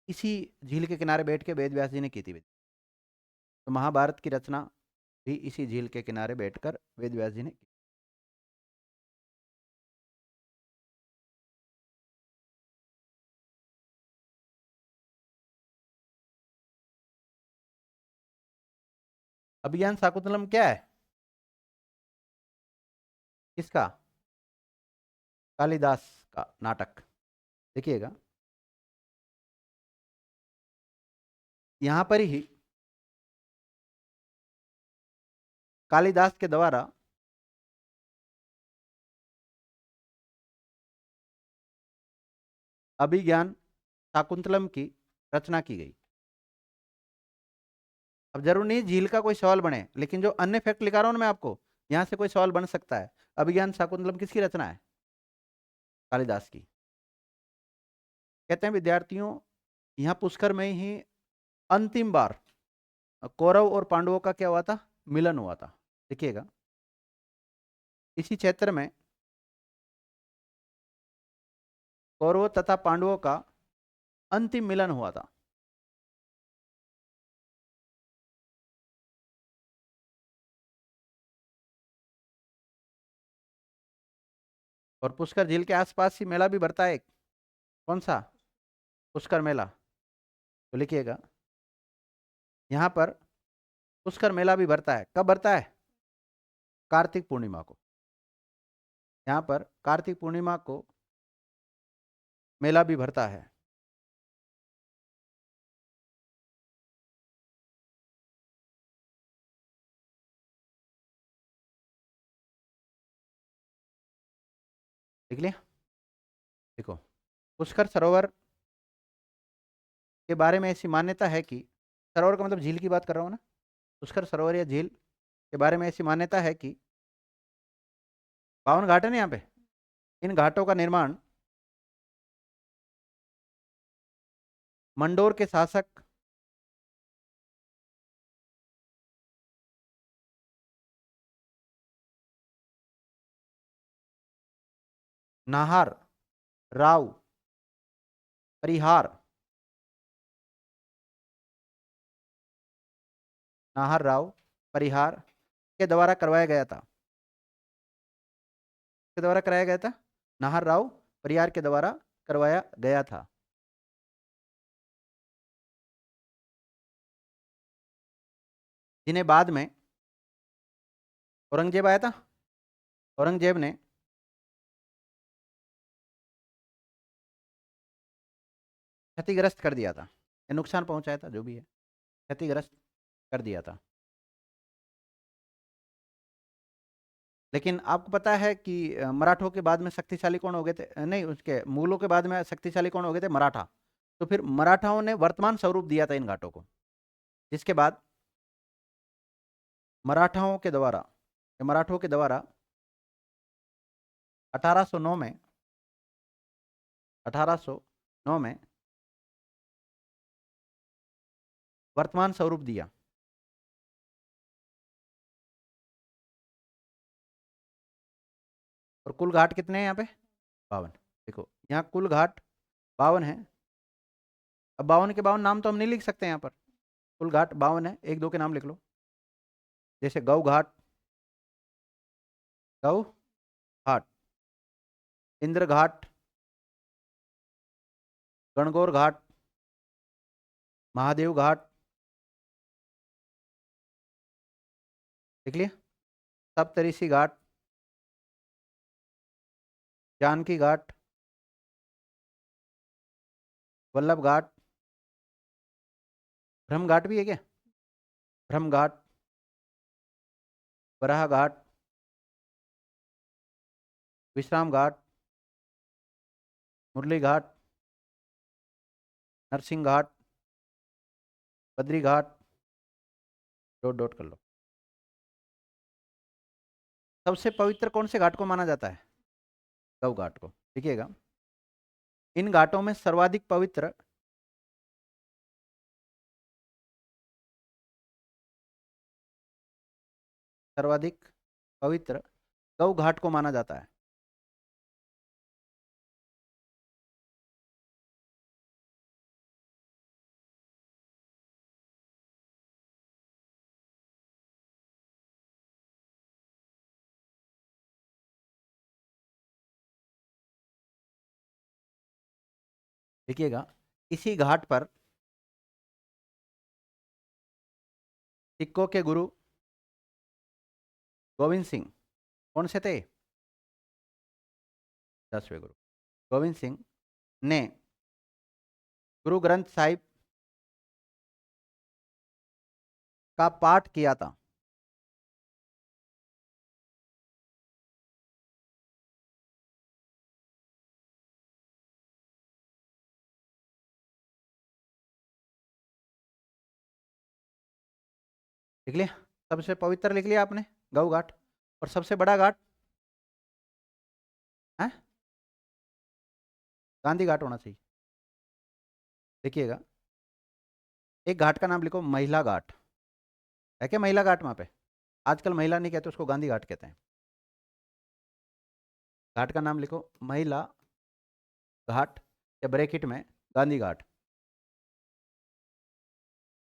इसी झील के किनारे बैठ के वेद व्यास जी ने की थी। तो महाभारत की रचना भी इसी झील के किनारे बैठकर वेद व्यास जी ने की। अभियान शाकुंतलम क्या है? किसका? कालिदास का नाटक। देखिएगा, यहां पर ही कालिदास के द्वारा अभिज्ञान शाकुंतलम की रचना की गई। अब जरूर नहीं झील का कोई सवाल बने, लेकिन जो अन्य फैक्ट लिखा रहा हूं ना मैं आपको, यहां से कोई सवाल बन सकता है। अभिज्ञान शाकुंतलम किसकी रचना है? कालिदास की। कहते हैं विद्यार्थियों, यहां पुष्कर में ही अंतिम बार कौरव और पांडवों का क्या हुआ था? मिलन हुआ था। देखिएगा, इसी क्षेत्र में कौरवों तथा पांडवों का अंतिम मिलन हुआ था। और पुष्कर झील के आसपास ही मेला भी भरता है एक। कौन सा? पुष्कर मेला। तो लिखिएगा, यहां पर पुष्कर मेला भी भरता है। कब भरता है? कार्तिक पूर्णिमा को। यहां पर कार्तिक पूर्णिमा को मेला भी भरता है। देख लिया? देखो, पुष्कर सरोवर के बारे में ऐसी मान्यता है कि, सरोवर का मतलब झील की बात कर रहा हूं ना, पुष्कर सरोवर या झील के बारे में ऐसी मान्यता है कि 52 घाट है ना यहाँ पे, इन घाटों का निर्माण मंडोर के शासक नाहर राव परिहार, नाहर राव परिहार के द्वारा करवाया गया था। के द्वारा कराया गया था? नाहर राव परिहार के द्वारा करवाया गया था। जिन्हें बाद में औरंगजेब आया था, औरंगजेब ने क्षतिग्रस्त कर दिया था, या नुकसान पहुंचाया था, जो भी है, क्षतिग्रस्त कर दिया था। लेकिन आपको पता है कि मराठों के बाद में शक्तिशाली कौन हो गए थे? नहीं, उसके मुगलों के बाद में शक्तिशाली कौन हो गए थे? मराठा। तो फिर मराठाओं ने वर्तमान स्वरूप दिया था इन घाटों को, जिसके बाद मराठाओं के द्वारा, मराठों के द्वारा 1809 में, 1809 में वर्तमान स्वरूप दिया। और कुल घाट कितने हैं यहाँ पे? 52। देखो, यहाँ कुल घाट 52 है। अब 52 के 52 नाम तो हम नहीं लिख सकते यहाँ पर, कुल घाट 52 है, एक दो के नाम लिख लो। जैसे गौ घाट, गौ घाट, इंद्र घाट, गणगौर घाट, महादेव घाट। देख लिया? सप्तऋषि घाट, जानकी घाट, वल्लभ घाट, ब्रह्म घाट भी है क्या? ब्रह्म घाट, वराह घाट, विश्राम घाट, मुरली घाट, नरसिंह घाट, बद्री घाट, डॉट डॉट कर लो। सबसे पवित्र कौन से घाट को माना जाता है? गौ घाट को। देखिएगा, इन घाटों में सर्वाधिक पवित्र गौ घाट को माना जाता है। देखिएगा, इसी घाट पर सिखों के गुरु गोविंद सिंह कौन से थे? 10वें गुरु गोविंद सिंह ने गुरु ग्रंथ साहिब का पाठ किया था। लिख लिया? सबसे पवित्र लिख लिया आपने, गौ घाट। और सबसे बड़ा घाट है गांधी घाट होना चाहिए। देखिएगा, एक घाट का नाम लिखो, महिला घाट। है क्या महिला घाट वहां पे? आजकल महिला नहीं कहते, उसको गांधी घाट कहते हैं। घाट का नाम लिखो, महिला घाट, या ब्रैकेट में गांधी घाट।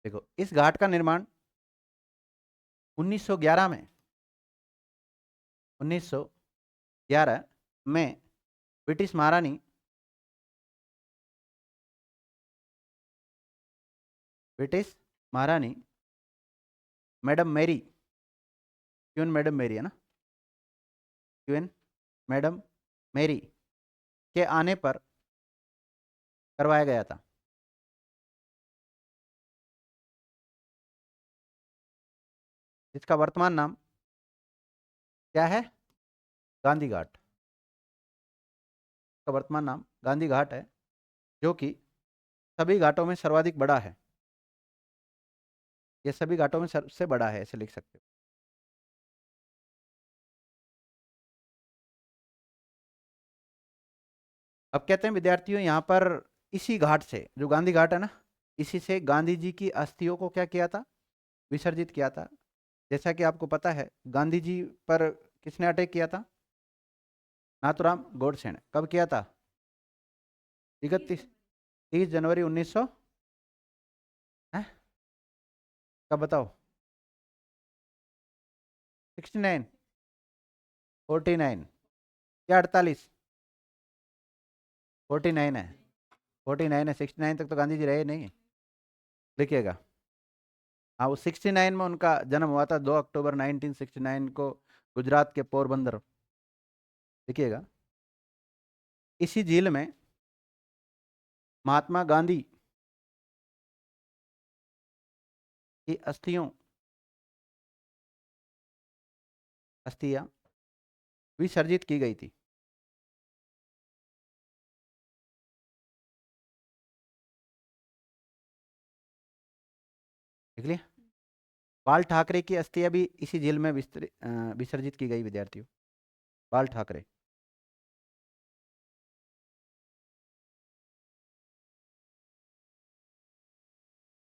देखो, इस घाट का निर्माण 1911 में 1911 में ब्रिटिश महारानी madam Marie, queen madam Marie है ना, क्वीन मैडम मैरी के आने पर करवाया गया था। इसका वर्तमान नाम क्या है? गांधी घाट। का वर्तमान नाम गांधी घाट है, जो कि सभी घाटों में सर्वाधिक बड़ा है। ये सभी घाटों में सबसे बड़ा है, ऐसे लिख सकते हो। अब कहते हैं विद्यार्थियों, यहाँ पर इसी घाट से, जो गांधी घाट है ना, इसी से गांधी जी की अस्थियों को क्या किया था? विसर्जित किया था। जैसा कि आपको पता है, गांधी जी पर किसने अटैक किया था? नाथूराम गोडसे ने। कब किया था? 30 जनवरी 1900 है? कब बताओ? 69, 49 या 48? 49 है, 49 है। 69 तक तो गांधी जी रहे नहीं। देखिएगा, हाँ, वो 69 में उनका जन्म हुआ था, 2 अक्टूबर 1969 को, गुजरात के पोरबंदर। देखिएगा, इसी झील में महात्मा गांधी की अस्थियां विसर्जित की गई थी। देख लिया? बाल ठाकरे की अस्थियां भी इसी झील में विसर्जित की गई विद्यार्थियों। बाल ठाकरे।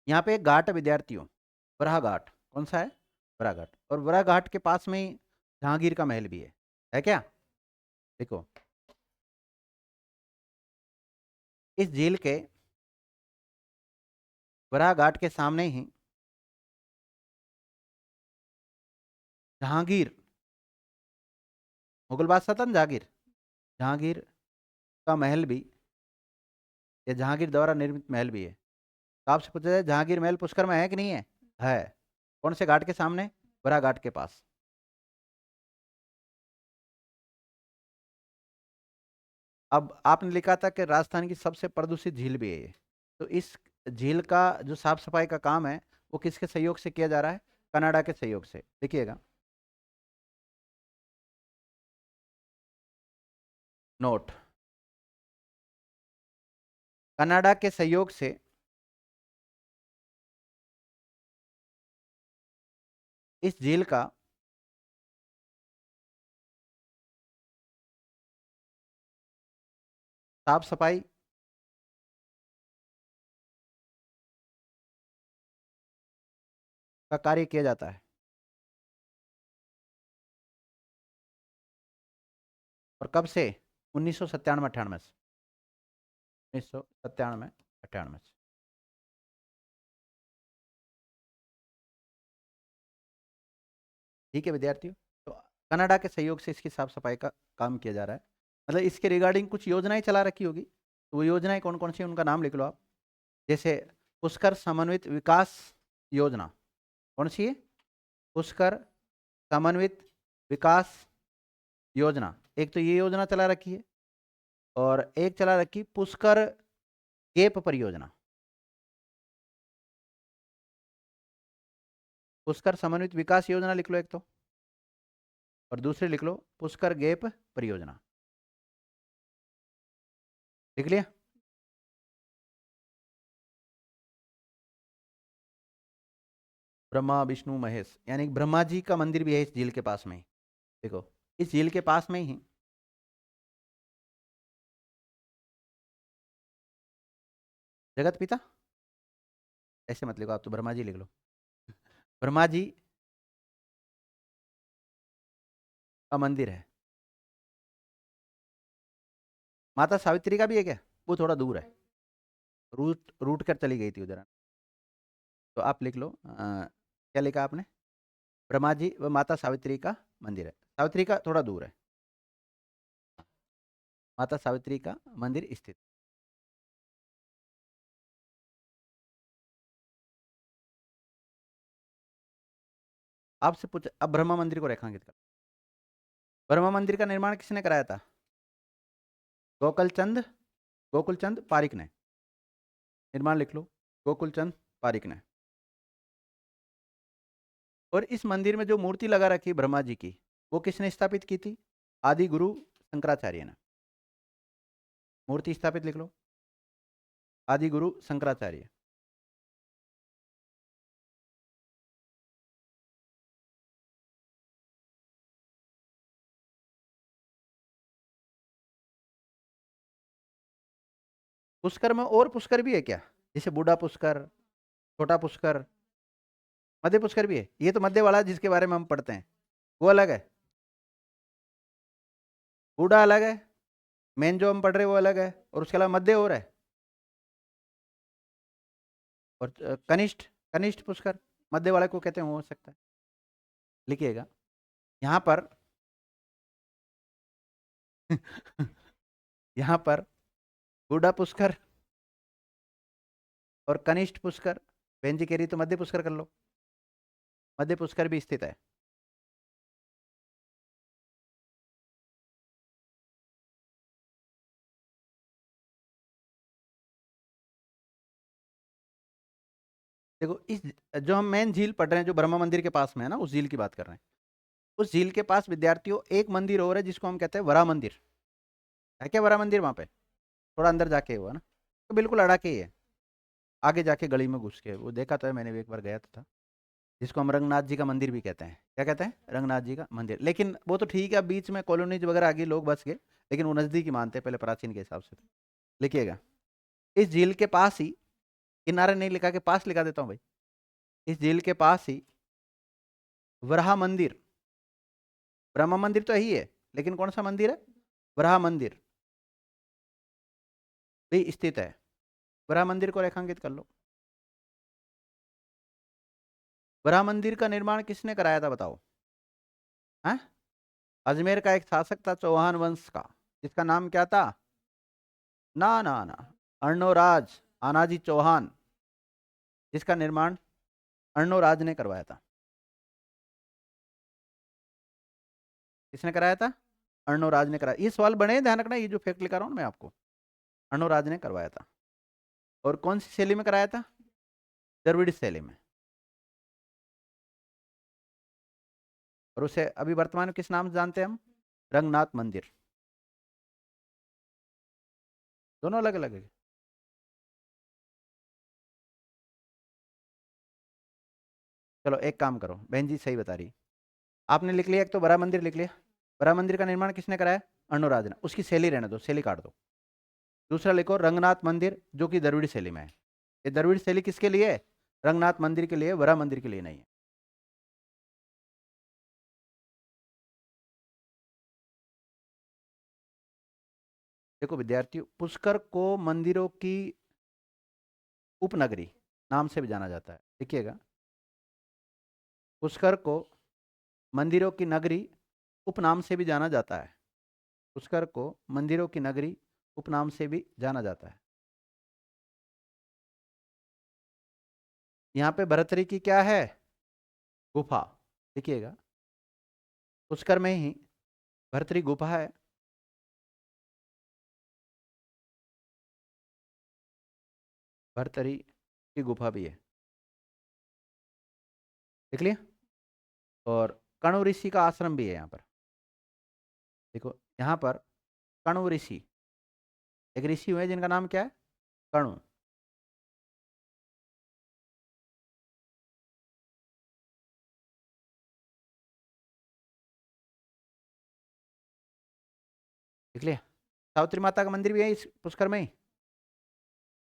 यहाँ पे एक घाट है विद्यार्थियों, बराह घाट। कौन सा है? बराह घाट। और बराह घाट के पास में ही जहांगीर का महल भी है क्या? देखो, इस झील के बराह घाट के सामने ही जहांगीर, मुगल बादशाह था ना जहांगीर, जहांगीर का महल भी, या जहांगीर द्वारा निर्मित महल भी है। तो आपसे पूछा जाए, जहांगीर महल पुष्कर में है कि नहीं है? है। कौन से घाट के सामने? बराह घाट के पास। अब आपने लिखा था कि राजस्थान की सबसे प्रदूषित झील भी है ये। तो इस झील का जो साफ सफाई का काम है, वो किसके सहयोग से किया जा रहा है? कनाडा के सहयोग से। देखिएगा, नोट, कनाडा के सहयोग से इस झील का साफ सफाई का कार्य किया जाता है। और कब से? 1997-98 से। 1997-98 से। ठीक है विद्यार्थियों, तो कनाडा के सहयोग से इसकी साफ सफाई का काम किया जा रहा है। मतलब इसके रिगार्डिंग कुछ योजनाएं चला रखी होगी, तो वो योजनाएं कौन कौन सी उनका नाम लिख लो आप। जैसे पुष्कर समन्वित विकास योजना, कौन सी है? पुष्कर समन्वित विकास योजना, एक तो ये योजना चला रखी है, और एक चला रखी पुष्कर गेप परियोजना। पुष्कर समन्वित विकास योजना लिख लो एक तो, और दूसरे लिख लो पुष्कर गेप परियोजना। लिख लिया? ब्रह्मा विष्णु महेश, यानी ब्रह्मा जी का मंदिर भी है इस झील के पास में ही। देखो इस झील के पास में ही जगत पिता, ऐसे मत लिखो आप, तो ब्रह्मा जी लिख लो। ब्रह्मा जी का मंदिर है। माता सावित्री का भी है क्या? वो थोड़ा दूर है, रूट रूट कर चली गई थी उधर। तो आप लिख लो क्या लिखा आपने? ब्रह्मा जी व माता सावित्री का मंदिर है। सावित्री का थोड़ा दूर है, माता सावित्री का मंदिर स्थित। आपसे पूछ, अब ब्रह्मा मंदिर को रेखांकित कर। ब्रह्मा मंदिर का निर्माण किसने कराया था? गोकुलचंद, गोकुलचंद पारिक ने। निर्माण लिख लो, गोकुलचंद पारिक ने। और इस मंदिर में जो मूर्ति लगा रखी ब्रह्मा जी की, वो किसने स्थापित की थी? आदि गुरु शंकराचार्य ने। मूर्ति स्थापित लिख लो, आदि गुरु शंकराचार्य। पुष्कर में और पुष्कर भी है क्या? जैसे बूढ़ा पुष्कर, छोटा पुष्कर, मध्य पुष्कर भी है? ये तो मध्य वाला है जिसके बारे में हम पढ़ते हैं, वो अलग है। बूढ़ा अलग है, मेन जो हम पढ़ रहे हैं वो अलग है, और उसके अलावा मध्य और है। और कनिष्ठ, कनिष्ठ पुष्कर मध्य वाले को कहते हैं, हो सकता है। लिखिएगा यहाँ पर यहाँ पर बूढ़ा पुष्कर और कनिष्ठ पुष्कर, बहन जी कह रही तो मध्य पुष्कर कर लो, मध्य पुष्कर भी स्थित है। देखो इस जो हम मेन झील पढ़ रहे हैं, जो ब्रह्मा मंदिर के पास में है ना, उस झील की बात कर रहे हैं। उस झील के पास विद्यार्थियों एक मंदिर और है जिसको हम कहते हैं वरा मंदिर। है क्या वरा मंदिर वहां पे? थोड़ा अंदर जाके हुआ ना, तो बिल्कुल अड़ा के ही है, आगे जाके गली में घुस के। वो देखा तो है मैंने भी, एक बार गया तो था। जिसको हम रंगनाथ जी का मंदिर भी कहते हैं। क्या कहते हैं? रंगनाथ जी का मंदिर। लेकिन वो तो ठीक है, बीच में कॉलोनीज वगैरह आ गई, लोग बस गए, लेकिन वो नज़दीक ही मानते हैं पहले प्राचीन के हिसाब से। लिखिएगा इस झील के पास ही, किनारे नहीं लिखा के पास लिखा देता हूँ भाई, इस झील के पास ही वराह मंदिर, ब्रह्मा मंदिर तो यही है, लेकिन कौन सा मंदिर है? वराह मंदिर भी स्थित है। वराह मंदिर को रेखांकित कर लो। वराह मंदिर का निर्माण किसने कराया था बताओ? हैं? अजमेर का एक शासक था चौहान वंश का, जिसका नाम क्या था? ना ना ना, अर्णोराज आनाजी चौहान, जिसका निर्माण अर्णोराज ने करवाया था। किसने कराया था? अर्णोराज ने कराया। ये सवाल बने हैं, ध्यान रखना, ये जो फैक्ट लिखा रहा हूँ मैं आपको, अर्णोराज ने करवाया था। और कौन सी शैली में कराया था? द्रविड़ शैली में। और उसे अभी वर्तमान में किस नाम से जानते हैं हम? रंगनाथ मंदिर। दोनों अलग अलग है। चलो एक काम करो, बहन जी सही बता रही, आपने लिख लिया एक तो बड़ा मंदिर लिख लिया। बड़ा मंदिर का निर्माण किसने कराया? अर्णोराज ने। उसकी शैली रहने दो, शैली काट दो। दूसरा लिखो रंगनाथ मंदिर, जो कि द्रविड़ शैली में है। ये द्रविड़ शैली किसके लिए है? रंगनाथ मंदिर के लिए, वरा मंदिर के लिए नहीं है। देखो विद्यार्थियों, पुष्कर को मंदिरों की उपनगरी नाम से भी जाना जाता है। देखिएगा, पुष्कर को मंदिरों की नगरी उपनाम से भी जाना जाता है। पुष्कर को मंदिरों की नगरी उपनाम से भी जाना जाता है। यहाँ पे भर्तरी की क्या है? गुफा। देखिएगा, पुष्कर में ही भर्तरी गुफा है। भर्तरी की गुफा भी है। देख लिया। और कणु ऋषि का आश्रम भी है यहाँ पर। देखो यहाँ पर कणु ऋषि, एक ऋषि हुए जिनका नाम क्या है? कणु। देख लिया। सावित्री माता का मंदिर भी है इस पुष्कर में ही।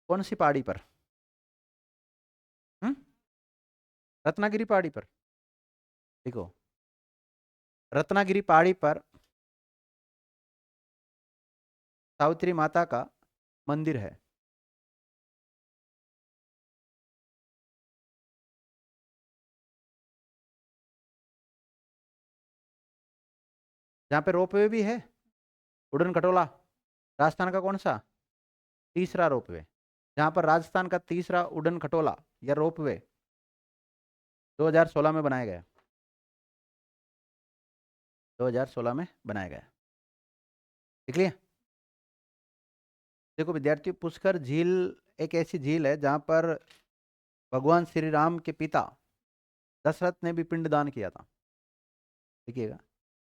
कौन सी पहाड़ी पर? हम्म? रत्नागिरी पहाड़ी पर। देखो, रत्नागिरी पहाड़ी पर सावित्री माता का मंदिर है। जहाँ पे रोपवे भी है, उड़न खटोला। राजस्थान का कौन सा? तीसरा रोपवे। जहाँ पर राजस्थान का तीसरा उड़न खटोला या रोपवे 2016 में बनाया गया। 2016 में बनाया गया। देख लिया। देखो विद्यार्थियों, पुष्कर झील एक ऐसी झील है जहाँ पर भगवान श्री राम के पिता दशरथ ने भी पिंडदान किया था। देखिएगा,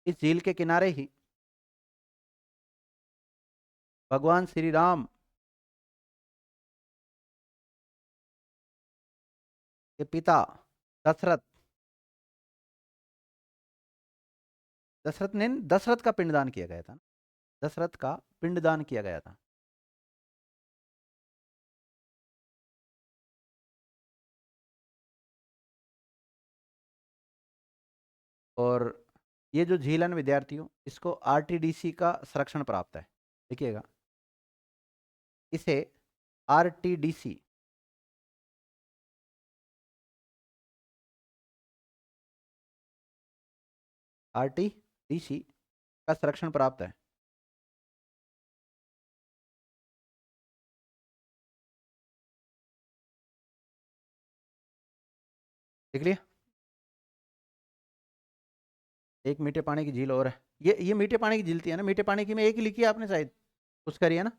इस झील के किनारे ही भगवान श्री राम के पिता दशरथ, दशरथ का पिंडदान किया गया था। दशरथ का पिंडदान किया गया था। और ये जो झील है ना विद्यार्थियों, इसको आरटीडीसी का संरक्षण प्राप्त है। देखिएगा, इसे आरटीडीसी आरटीडीसी का संरक्षण प्राप्त है। देख लिया। एक मीठे पानी की झील और है। ये मीठे पानी की झील थी है ना, मीठे पानी की में एक ही लिखी है आपने शायद, कुछ करिए ना।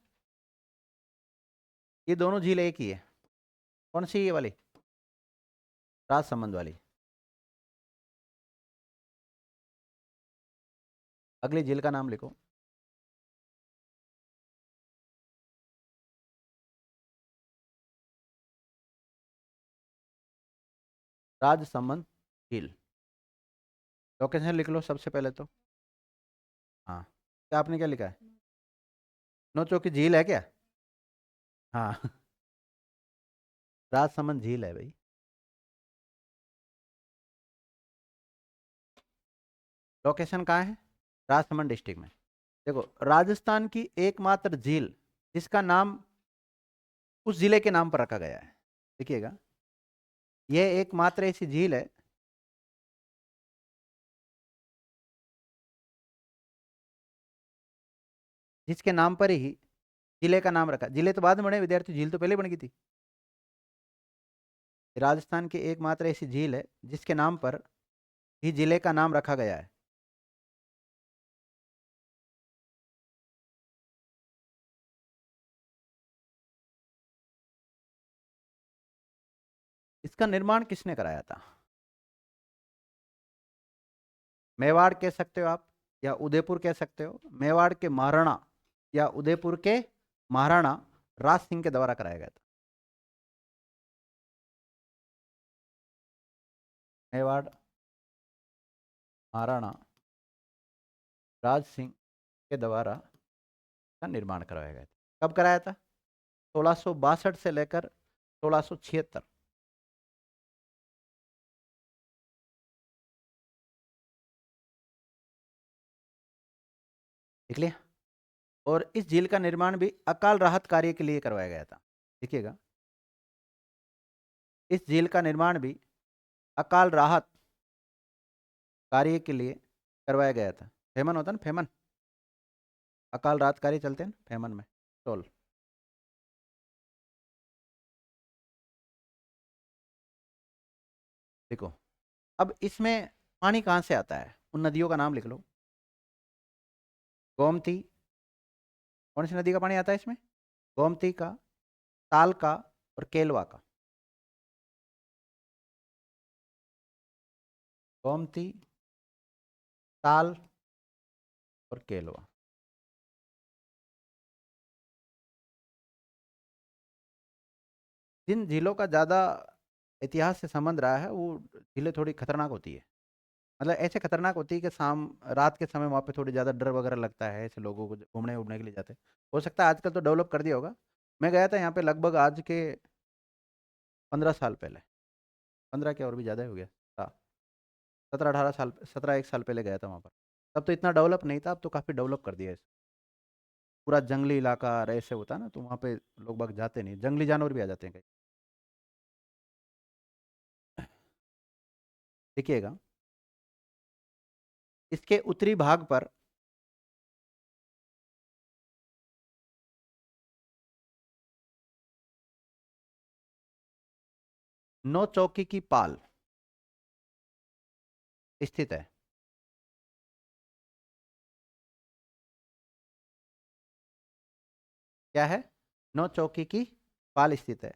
ये दोनों झील एक ही है। कौन सी? ये वाली राजसमंद वाली। अगली झील का नाम लिखो। राजसमंद झील। लोकेशन लिख लो सबसे पहले तो। हाँ, क्या आपने क्या लिखा है? नोचो की झील है क्या? हाँ राजसमंद झील है भाई। लोकेशन कहाँ है? राजसमंद डिस्ट्रिक्ट में। देखो, राजस्थान की एकमात्र झील जिसका नाम उस जिले के नाम पर रखा गया है। देखिएगा, यह एकमात्र ऐसी झील है जिसके नाम पर ही जिले का नाम रखा। जिले तो बाद में बने विद्यार्थी, झील तो पहले बन गई थी। राजस्थान की एकमात्र ऐसी झील है जिसके नाम पर ही जिले का नाम रखा गया है। इसका निर्माण किसने कराया था? मेवाड़ कह सकते हो आप, या उदयपुर कह सकते हो। मेवाड़ के महाराणा या उदयपुर के महाराणा राज सिंह के द्वारा कराया गया था। मेवाड़ महाराणा राज सिंह के द्वारा का निर्माण करवाया गया था। कब कराया था? 1662 से लेकर 1676। देख लिया। और इस झील का निर्माण भी अकाल राहत कार्य के लिए करवाया गया था। देखिएगा, इस झील का निर्माण भी अकाल राहत कार्य के लिए करवाया गया था। फेमन होता ना, फेमन, अकाल राहत कार्य चलते हैं ना फेमन में, टोल। देखो, अब इसमें पानी कहाँ से आता है, उन नदियों का नाम लिख लो। गोमती, कौन सी नदी का पानी आता है इसमें? गोमती का, ताल का और केलवा का। गोमती, ताल और केलवा। जिन झीलों का ज़्यादा इतिहास से संबंध रहा है वो झीलें थोड़ी खतरनाक होती है। मतलब ऐसे खतरनाक होती है कि शाम रात के समय वहाँ पे थोड़ी ज़्यादा डर वगैरह लगता है ऐसे लोगों को जो घूमने उमने के लिए जाते हैं। हो सकता है आजकल तो डेवलप कर दिया होगा। मैं गया था यहाँ पे लगभग आज के 15 साल पहले, 15 क्या और भी ज़्यादा ही हो गया। हाँ, 17 18 साल, 17 1 साल पहले गया था वहाँ पर। तब तो इतना डेवलप नहीं था, अब तो काफ़ी डेवलप कर दिया है। पूरा जंगली इलाका और ऐसे होता है ना, तो वहाँ पे लोग बाग जाते नहीं, जंगली जानवर भी आ जाते हैं कहीं। देखिएगा, इसके उत्तरी भाग पर नौ चौकी की पाल स्थित है। क्या है? नौ चौकी की पाल स्थित है।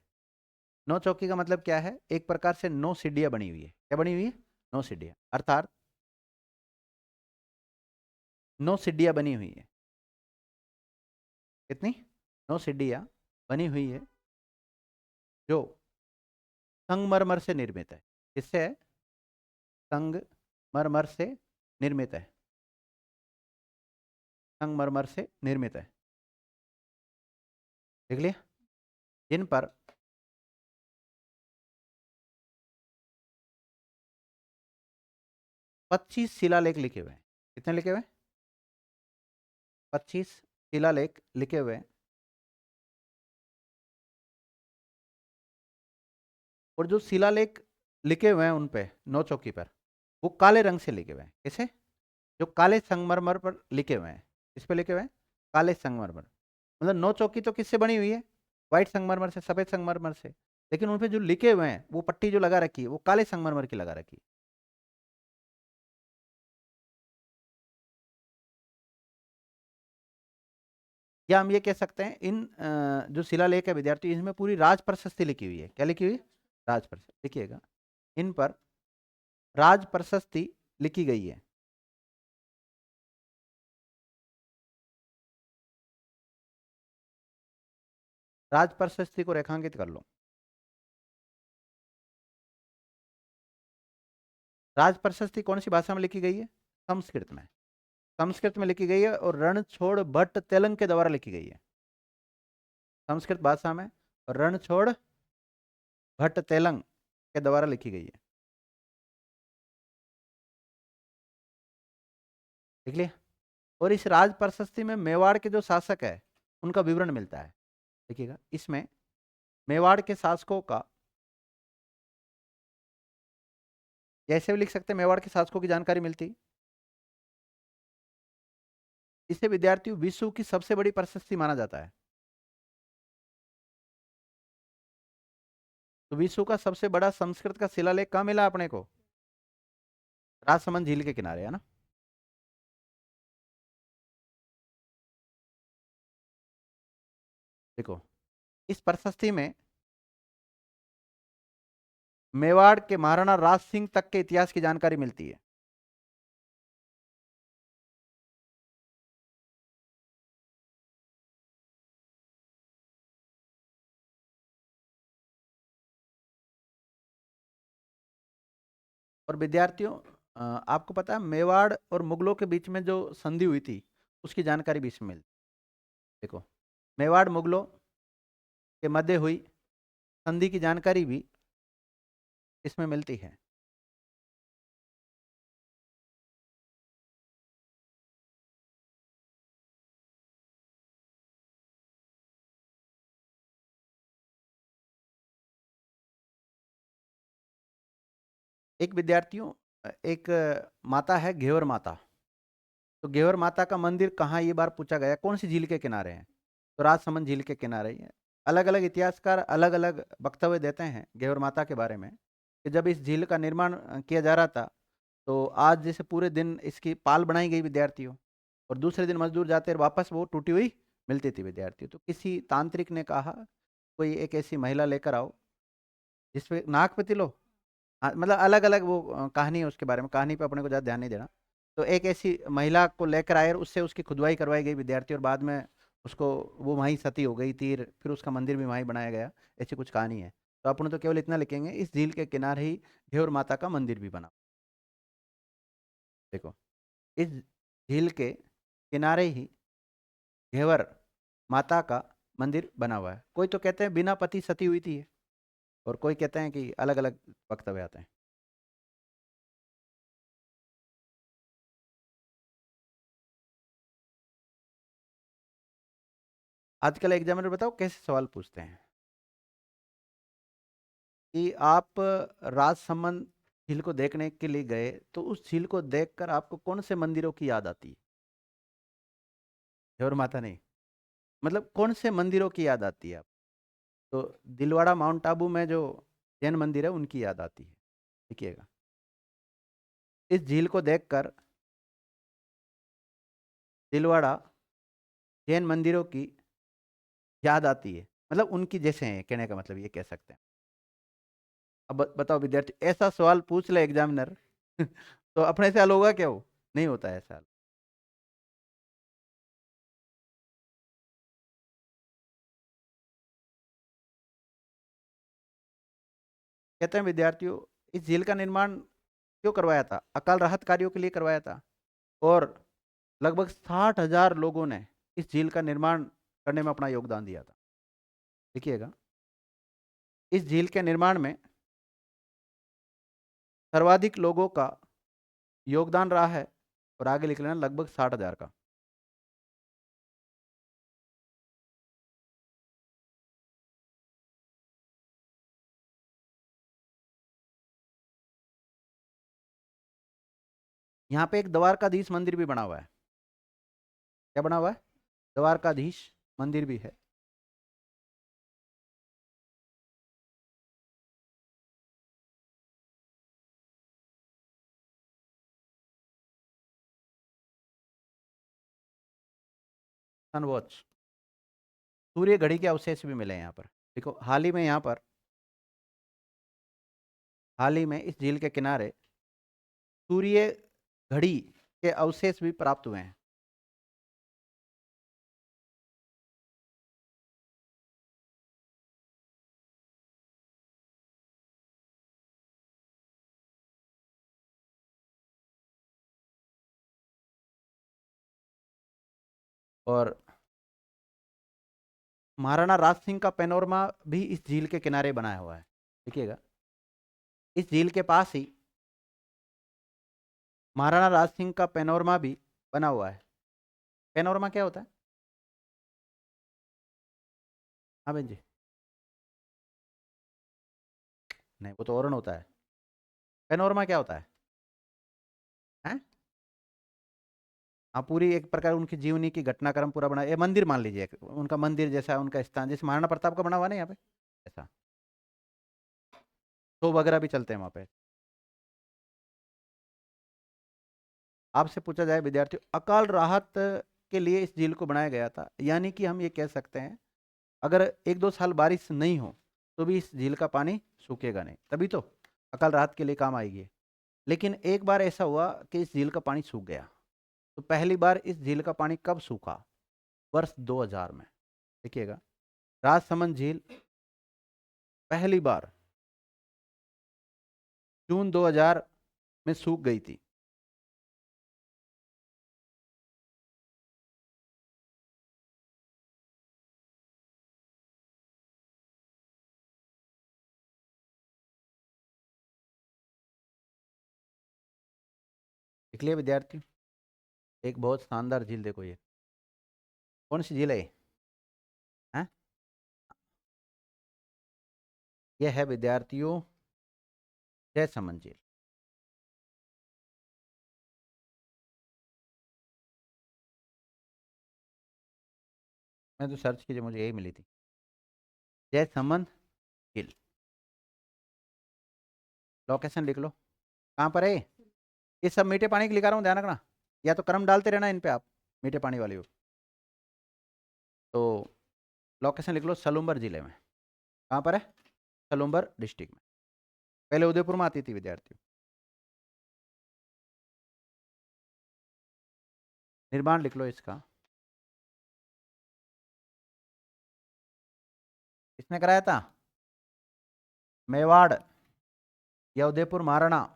नौ चौकी का मतलब क्या है? एक प्रकार से नौ सीढ़ियां बनी हुई है। क्या बनी हुई है? नौ सीढ़ियां, अर्थात नौ सीढ़ियां बनी हुई है। कितनी? नौ सीढ़ियां बनी हुई है, जो संगमरमर से निर्मित है। किससे है? संगमरमर से निर्मित है। संगमरमर से निर्मित है। देख लिया। जिन पर 25 शिलालेख लिखे हुए हैं। कितने लिखे हुए हैं? 25 शिलालेख लिखे हुए हैं। और जो शिलालेख लिखे हुए हैं उन पे, नौ चौकी पर, वो काले रंग से लिखे हुए हैं। कैसे? जो काले संगमरमर पर लिखे हुए हैं। किस पे लिखे हुए हैं? काले संगमरमर। मतलब नौ चौकी तो किससे बनी हुई है? व्हाइट संगमरमर से, सफेद संगमरमर से। लेकिन उन पे जो लिखे हुए हैं, वो पट्टी जो लगा रखी है, वो काले संगमरमर की लगा रखी है। या हम ये कह सकते हैं, इन जो शिलालेख है विद्यार्थी, इसमें पूरी राज प्रशस्ति लिखी हुई है। क्या लिखी हुई है? राज प्रशस्ति। देखिएगा, इन पर राज प्रशस्ति लिखी गई है। राज प्रशस्ति को रेखांकित कर लो। राज प्रशस्ति कौन सी भाषा में लिखी गई है? संस्कृत में। संस्कृत में लिखी गई है और रणछोड़ भट्ट तेलंग के द्वारा लिखी गई है। संस्कृत भाषा में रणछोड़ भट्ट तेलंग के द्वारा लिखी गई है। देख लिया। और इस राज प्रशस्ति में मेवाड़ के जो शासक है उनका विवरण मिलता है। देखिएगा, इसमें मेवाड़ के शासकों का, जैसे भी लिख सकते हैं, मेवाड़ के शासकों की जानकारी मिलती। इसे विद्यार्थियों विश्व की सबसे बड़ी प्रशस्ति माना जाता है। तो विश्व का सबसे बड़ा संस्कृत का शिलालेख कहाँ मिला अपने को? राजसमंद झील के किनारे, है ना। देखो, इस प्रशस्ति में मेवाड़ के महाराणा राज सिंह तक के इतिहास की जानकारी मिलती है। और विद्यार्थियों, आपको पता है मेवाड़ और मुगलों के बीच में जो संधि हुई थी, उसकी जानकारी भी इसमें मिलती है। देखो, मेवाड़ मुगलों के मध्य हुई संधि की जानकारी भी इसमें मिलती है। एक विद्यार्थियों एक माता है घेवर माता। तो घेवर माता का मंदिर कहाँ, ये बार पूछा गया, कौन सी झील के किनारे है? तो राजसमंद झील के किनारे ही है। अलग अलग इतिहासकार अलग अलग वक्तव्य देते हैं घेवर माता के बारे में कि जब इस झील का निर्माण किया जा रहा था, तो आज जैसे पूरे दिन इसकी पाल बनाई गई विद्यार्थियों, और दूसरे दिन मजदूर जाते और वापस वो टूटी हुई मिलती थी विद्यार्थियों। तो किसी तांत्रिक ने कहा कोई एक ऐसी महिला लेकर आओ जिसपे नाक पे तिलो। हाँ, मतलब अलग अलग वो कहानी है उसके बारे में, कहानी पे अपने को ज़्यादा ध्यान नहीं देना। तो एक ऐसी महिला को लेकर आए और उससे उसकी खुदवाई करवाई गई विद्यार्थी, और बाद में उसको वो वहीं सती हो गई तीर, फिर उसका मंदिर भी वहीं बनाया गया। ऐसी कुछ कहानी है। तो अपन तो केवल इतना लिखेंगे इस झील के किनारे ही घेवर माता का मंदिर भी बना। देखो, इस झील के किनारे ही घेवर माता का मंदिर बना हुआ है। कोई तो कहते हैं बिना पति सती हुई थी, और कोई कहते हैं कि अलग अलग वक्तव्य आते हैं। आजकल एग्जामिनर बताओ कैसे सवाल पूछते हैं कि आप राजसमंद झील को देखने के लिए गए, तो उस झील को देखकर आपको कौन से मंदिरों की याद आती है? और माता नहीं, मतलब कौन से मंदिरों की याद आती है आप? तो दिलवाड़ा माउंट आबू में जो जैन मंदिर है उनकी याद आती है। देखिएगा, इस झील को देखकर दिलवाड़ा जैन मंदिरों की याद आती है, मतलब उनकी जैसे हैं, कहने का मतलब ये कह सकते हैं। अब बताओ विद्यार्थी, ऐसा सवाल पूछ ले एग्जामिनर तो अपने से हल होगा क्या? वो नहीं होता है ऐसा हल। कहते हैं विद्यार्थियों, इस झील का निर्माण क्यों करवाया था? अकाल राहत कार्यों के लिए करवाया था, और लगभग 60,000 लोगों ने इस झील का निर्माण करने में अपना योगदान दिया था। देखिएगा, इस झील के निर्माण में सर्वाधिक लोगों का योगदान रहा है, और आगे लिख लेना लगभग 60,000 का। यहाँ पे एक द्वारकाधीश मंदिर भी बना हुआ है। क्या बना हुआ है? द्वारकाधीश मंदिर भी है। सन वॉच, सूर्य घड़ी के अवशेष भी मिले हैं यहाँ पर। देखो, हाल ही में यहाँ पर, हाल ही में इस झील के किनारे सूर्य घड़ी के अवशेष भी प्राप्त हुए हैं। और महाराणा राज सिंह का पेनोरमा भी इस झील के किनारे बनाया हुआ है। देखिएगा, इस झील के पास ही महाराणा राज सिंह का पेनोरमा भी बना हुआ है। पेनोरमा क्या होता है? हाँ बहन जी। नहीं, वो तो औरन होता है। पेनोरमा क्या होता है? हैं? हाँ, पूरी एक प्रकार उनकी जीवनी की घटनाक्रम पूरा बना, ये मंदिर मान लीजिए, उनका मंदिर जैसा उनका स्थान, जैसे महाराणा प्रताप का बना हुआ ना यहाँ पे, ऐसा तो वगैरह भी चलते हैं वहाँ पे। आपसे पूछा जाए विद्यार्थियों, अकाल राहत के लिए इस झील को बनाया गया था, यानी कि हम ये कह सकते हैं अगर एक दो साल बारिश नहीं हो तो भी इस झील का पानी सूखेगा नहीं, तभी तो अकाल राहत के लिए काम आएगी। लेकिन एक बार ऐसा हुआ कि इस झील का पानी सूख गया। तो पहली बार इस झील का पानी कब सूखा? वर्ष 2000 में। देखिएगा, राजसमंद झील पहली बार जून 2000 में सूख गई थी। निकलिए विद्यार्थी, एक बहुत शानदार झील देखो ये। कौन सी झील है ये? हैं? ये है विद्यार्थियों जयसमंद झील। मैं तो सर्च कीजिए, मुझे यही मिली थी, जयसमंद झील। लोकेशन लिख लो, कहाँ पर है ये? ये सब मीठे पानी के लिखा रहा हूँ, ध्यान रखना, या तो क्रम डालते रहना इन पे आप, मीठे पानी वाले हो। तो लोकेशन लिख लो, सलूम्बर जिले में। कहाँ पर है? सलूम्बर डिस्ट्रिक्ट में। पहले उदयपुर में आती थी विद्यार्थियों। निर्माण लिख लो इसका, किसने कराया था? मेवाड़ या उदयपुर महाराणा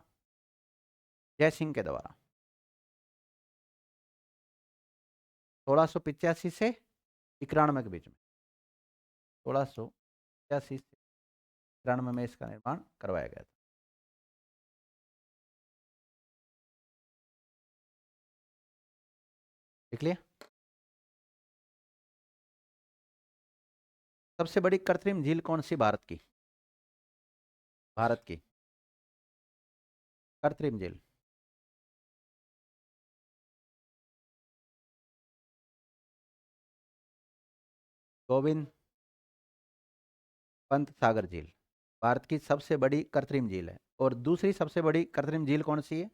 जय सिंह के द्वारा। 1685 से 91 के बीच में, 1685 से 91 में इसका निर्माण करवाया गया था। लिख लिया? सबसे बड़ी कृत्रिम झील कौन सी भारत की? भारत की कृत्रिम झील। गोविंद पंत सागर झील भारत की सबसे बड़ी कृत्रिम झील है। और दूसरी सबसे बड़ी कृत्रिम झील कौन सी है?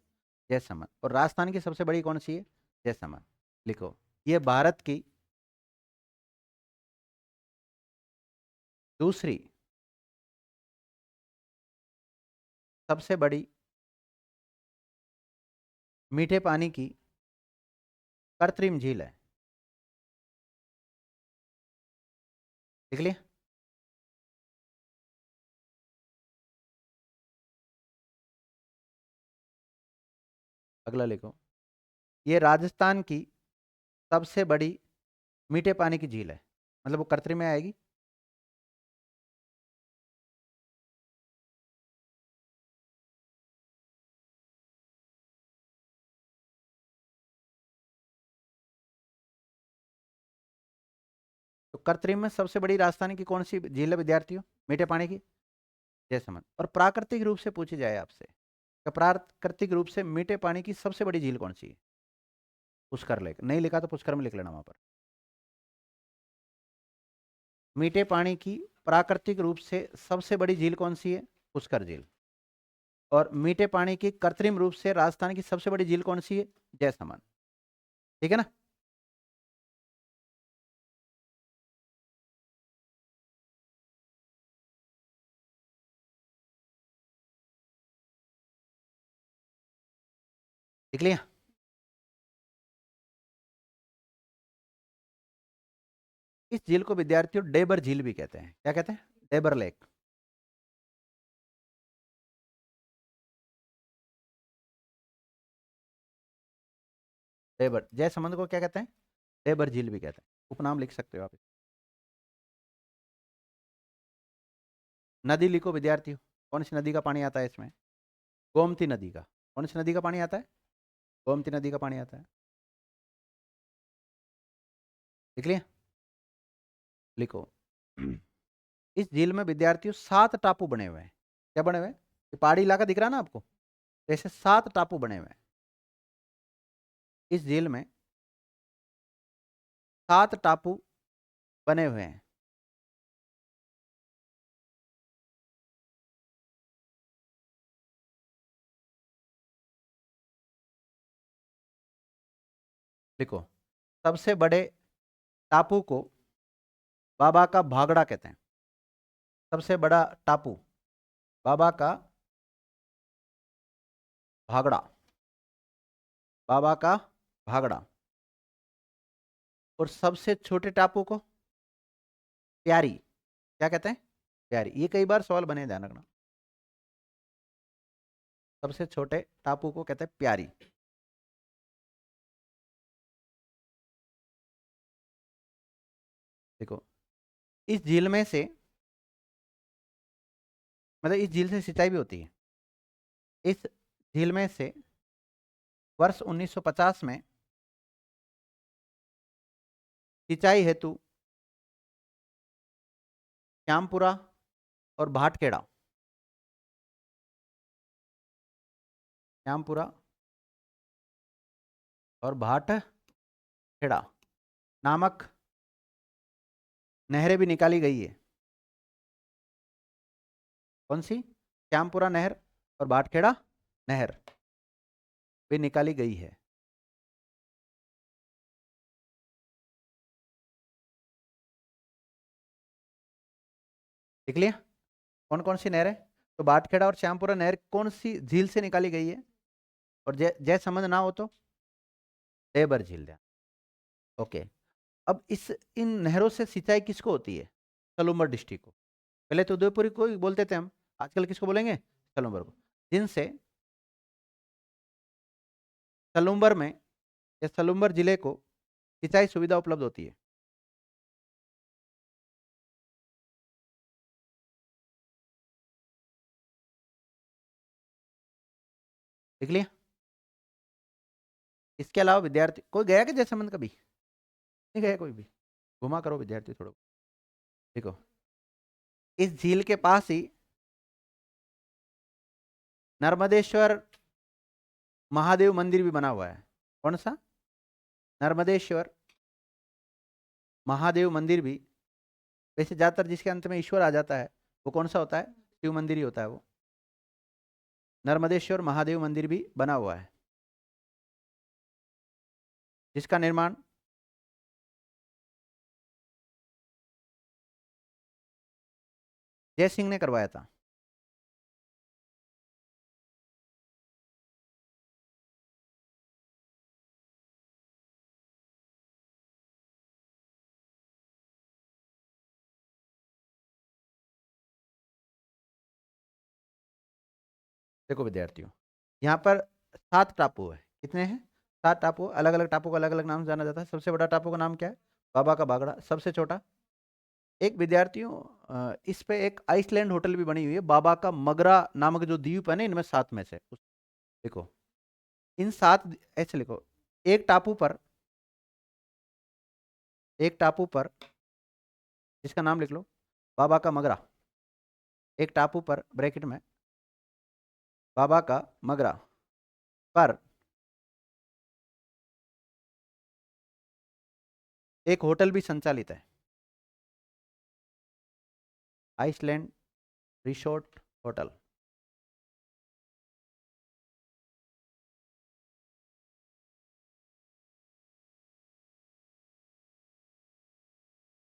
जयसमंद। और राजस्थान की सबसे बड़ी कौन सी है? जयसमंद। लिखो, ये भारत की दूसरी सबसे बड़ी मीठे पानी की कृत्रिम झील है। लिख लिया? अगला लिखो, ये राजस्थान की सबसे बड़ी मीठे पानी की झील है, मतलब वो कृत्रिम में आएगी। तो कृत्रिम में सबसे बड़ी राजस्थान की कौन सी झील है विद्यार्थियों, मीठे पानी की? जयसमंद। और प्राकृतिक रूप से पूछी जाए आपसे, कि प्राकृतिक रूप से मीठे पानी की सबसे बड़ी झील कौन सी है? पुष्कर लेक। नहीं लिखा तो पुष्कर में लिख लेना वहां पर। मीठे पानी की प्राकृतिक रूप से सबसे बड़ी झील कौन सी है? पुष्कर झील। और मीठे पानी की कृत्रिम रूप से राजस्थान की सबसे बड़ी झील कौन सी है? जयसमंद। ठीक है ना? लिख लिया? इस झील को विद्यार्थियों डेबर झील भी कहते हैं। क्या कहते हैं? डेबर लेक। डेबर, जयसमंद को क्या कहते हैं? डेबर झील भी कहते हैं। उपनाम लिख सकते हो आप। नदी लिखो विद्यार्थियों, कौन सी नदी का पानी आता है इसमें? गोमती नदी का। कौन सी नदी का पानी आता है? गोमती नदी का पानी आता है। लिख लिया? लिखो, इस झील में विद्यार्थियों 7 टापू बने हुए हैं। क्या बने हुए हैं? ये पहाड़ी इलाका दिख रहा है ना आपको, ऐसे 7 टापू बने हुए हैं इस झील में। 7 टापू बने हुए हैं। देखो, सबसे बड़े टापू को बाबा का भागड़ा कहते हैं। सबसे बड़ा टापू बाबा का भागड़ा, बाबा का भागड़ा। और सबसे छोटे टापू को प्यारी। क्या कहते हैं? प्यारी। ये कई बार सवाल बने, ध्यान रखना। सबसे छोटे टापू को कहते हैं प्यारी। देखो, इस झील में से, मतलब इस झील से सिंचाई भी होती है। इस झील में से वर्ष 1950 में सिंचाई हेतु श्यामपुरा और भाटखेड़ा, श्यामपुरा और भाटखेड़ा नामक नहरें भी निकाली गई है। कौन सी? श्यामपुरा नहर और भाटखेड़ा नहर भी निकाली गई है। देख लिया कौन कौन सी नहर है? तो भाटखेड़ा और श्यामपुरा नहर कौन सी झील से निकाली गई है? और जय संबंध ना हो तो देबर झील। ध्यान। ओके, अब इन नहरों से सिंचाई किसको होती है? सलूम्बर डिस्ट्रिक्ट को। पहले तो उदयपुर को ही बोलते थे हम, आजकल किसको बोलेंगे? सलूम्बर को। जिनसे सलूम्बर में या सलूम्बर जिले को सिंचाई सुविधा उपलब्ध होती है। देख लिया। इसके अलावा विद्यार्थी कोई गया कि जयसमंद कभी? नहीं गया कोई भी? घुमा करो विद्यार्थी थोड़ा। देखो, इस झील के पास ही नर्मदेश्वर महादेव मंदिर भी बना हुआ है। कौन सा? नर्मदेश्वर महादेव मंदिर भी। वैसे ज्यादातर जिसके अंत में ईश्वर आ जाता है वो कौन सा होता है? शिव मंदिर ही होता है वो। नर्मदेश्वर महादेव मंदिर भी बना हुआ है, जिसका निर्माण जय सिंह ने करवाया था। देखो विद्यार्थियों, यहाँ पर 7 टापू है। कितने हैं? 7 टापू। अलग अलग टापू को अलग अलग नाम से जाना जाता है। सबसे बड़ा टापू का नाम क्या है? बाबा का बागड़ा। सबसे छोटा? एक विद्यार्थियों, इस पे एक आइसलैंड होटल भी बनी हुई है, बाबा का मगरा नामक जो द्वीप है ना, इनमें 7 में से। देखो इन 7 ऐसे लिखो। एक टापू पर जिसका नाम लिख लो बाबा का मगरा। एक टापू पर ब्रैकेट में बाबा का मगरा पर एक होटल भी संचालित है, आइसलैंड रिसोर्ट होटल।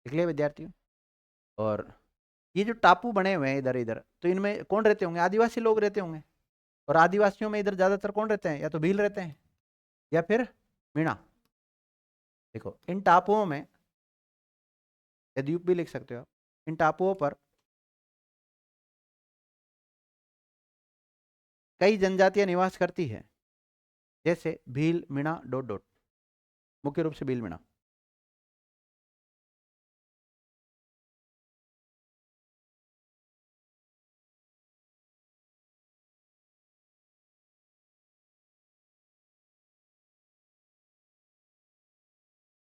देख लिया विद्यार्थियों। और ये जो टापू बने हुए हैं इधर इधर, तो इनमें कौन रहते होंगे? आदिवासी लोग रहते होंगे। और आदिवासियों में इधर ज्यादातर कौन रहते हैं? या तो भील रहते हैं या फिर मीणा। देखो इन टापुओं में, या द्वीप भी लिख सकते हो आप, इन टापुओं पर कई जनजातियां निवास करती है, जैसे भील, मीणा, डोट डोट। मुख्य रूप से भील, मीणा।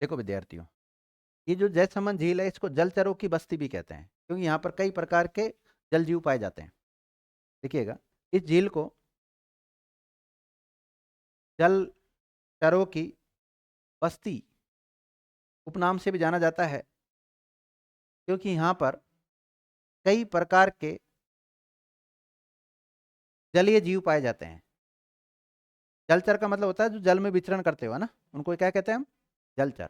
देखो विद्यार्थियों, ये जो जयसमंद झील है इसको जलचरों की बस्ती भी कहते हैं, क्योंकि यहाँ पर कई प्रकार के जल जीव पाए जाते हैं। देखिएगा, इस झील को जलचरों की बस्ती उपनाम से भी जाना जाता है, क्योंकि यहाँ पर कई प्रकार के जलीय जीव पाए जाते हैं। जलचर का मतलब होता है जो जल में विचरण करते हो ना, उनको क्या कहते हैं हम? जलचर।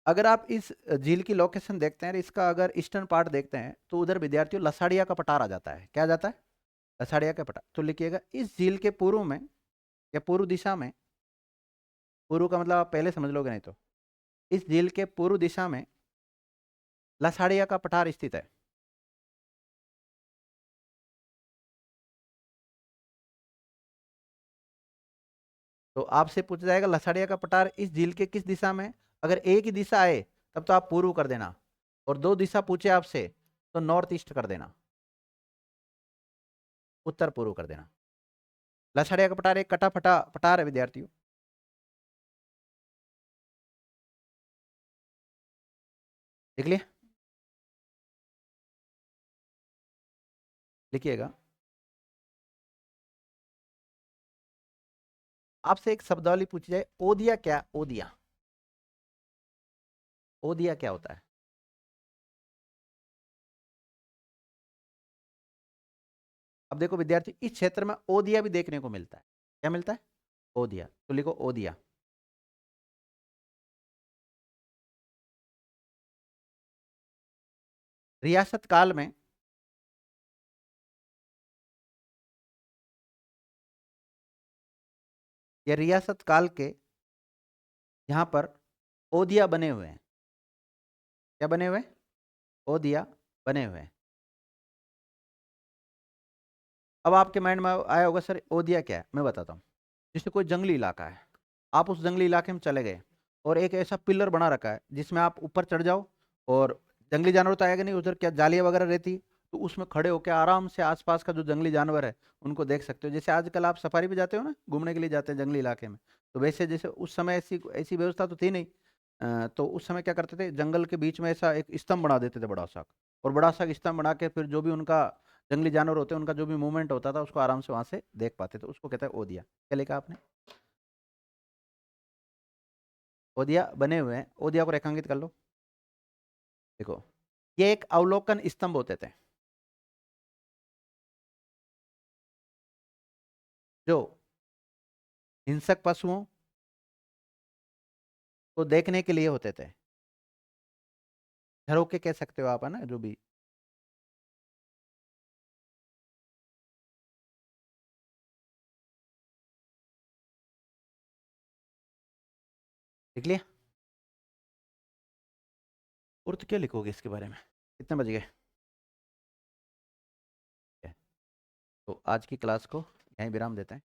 अगर आप इस झील की लोकेशन देखते हैं, इसका अगर ईस्टर्न पार्ट देखते हैं, तो उधर विद्यार्थियों लसाड़िया का पठार आ जाता है। क्या आ जाता है? लसाड़िया का पठार। तो लिखिएगा, इस झील के पूर्व में या पूर्व दिशा में, पूर्व का मतलब आप पहले समझ लोगे, नहीं तो इस झील के पूर्व दिशा में लसाड़िया का पठार स्थित है। तो आपसे पूछा जाएगा लसाड़िया का पठार इस झील के किस दिशा में? अगर एक ही दिशा आए तब तो आप पूर्व कर देना, और 2 दिशा पूछे आपसे तो नॉर्थ ईस्ट कर देना। उत्तर पूर्व कर देना। लसड़िया का पटार एक कटा फटा पटार है विद्यार्थियों। लिख लिया, लिखिएगा। आपसे एक शब्दावली पूछी जाए, ओदिया क्या, ओदिया, ओदिया क्या होता है? अब देखो विद्यार्थी, इस क्षेत्र में ओदिया भी देखने को मिलता है। क्या मिलता है? ओदिया। तो लिखो ओदिया। रियासत काल में या रियासत काल के यहाँ पर ओदिया बने हुए हैं। क्या बने हुए? ओदिया बने हुए हैं। अब आपके माइंड में आया होगा सर ओदिया क्या है, मैं बताता हूँ। जैसे कोई जंगली इलाका है, आप उस जंगली इलाके में चले गए और एक ऐसा पिलर बना रखा है जिसमें आप ऊपर चढ़ जाओ और जंगली जानवर तो आएगा नहीं उधर, क्या जालियां वगैरह रहती, तो उसमें खड़े होकर आराम से आसपास का जो जंगली जानवर है उनको देख सकते हो। जैसे आजकल आप सफारी पे जाते हो ना, घूमने के लिए जाते हैं जंगली इलाके में, तो वैसे जैसे उस समय ऐसी ऐसी व्यवस्था तो थी नहीं। तो उस समय क्या करते थे, जंगल के बीच में ऐसा एक स्तंभ बना देते थे बड़ा सा, और बड़ा सा स्तंभ बना के फिर जो भी उनका जंगली जानवर होते हैं उनका जो भी मूवमेंट होता था उसको आराम से वहां से देख पाते थे। उसको कहते हैं ओदिया। क्या लिखा आपने? ओदिया बने हुए हैं। ओदिया को रेखांकित कर लो। देखो, ये एक अवलोकन स्तंभ होते थे जो हिंसक पशुओं को देखने के लिए होते थे। झरोके कह सकते हो आप, है ना, जो भी। लिख लिया? और तो क्या लिखोगे इसके बारे में? कितने बज गए? तो आज की क्लास को यहीं विराम देते हैं।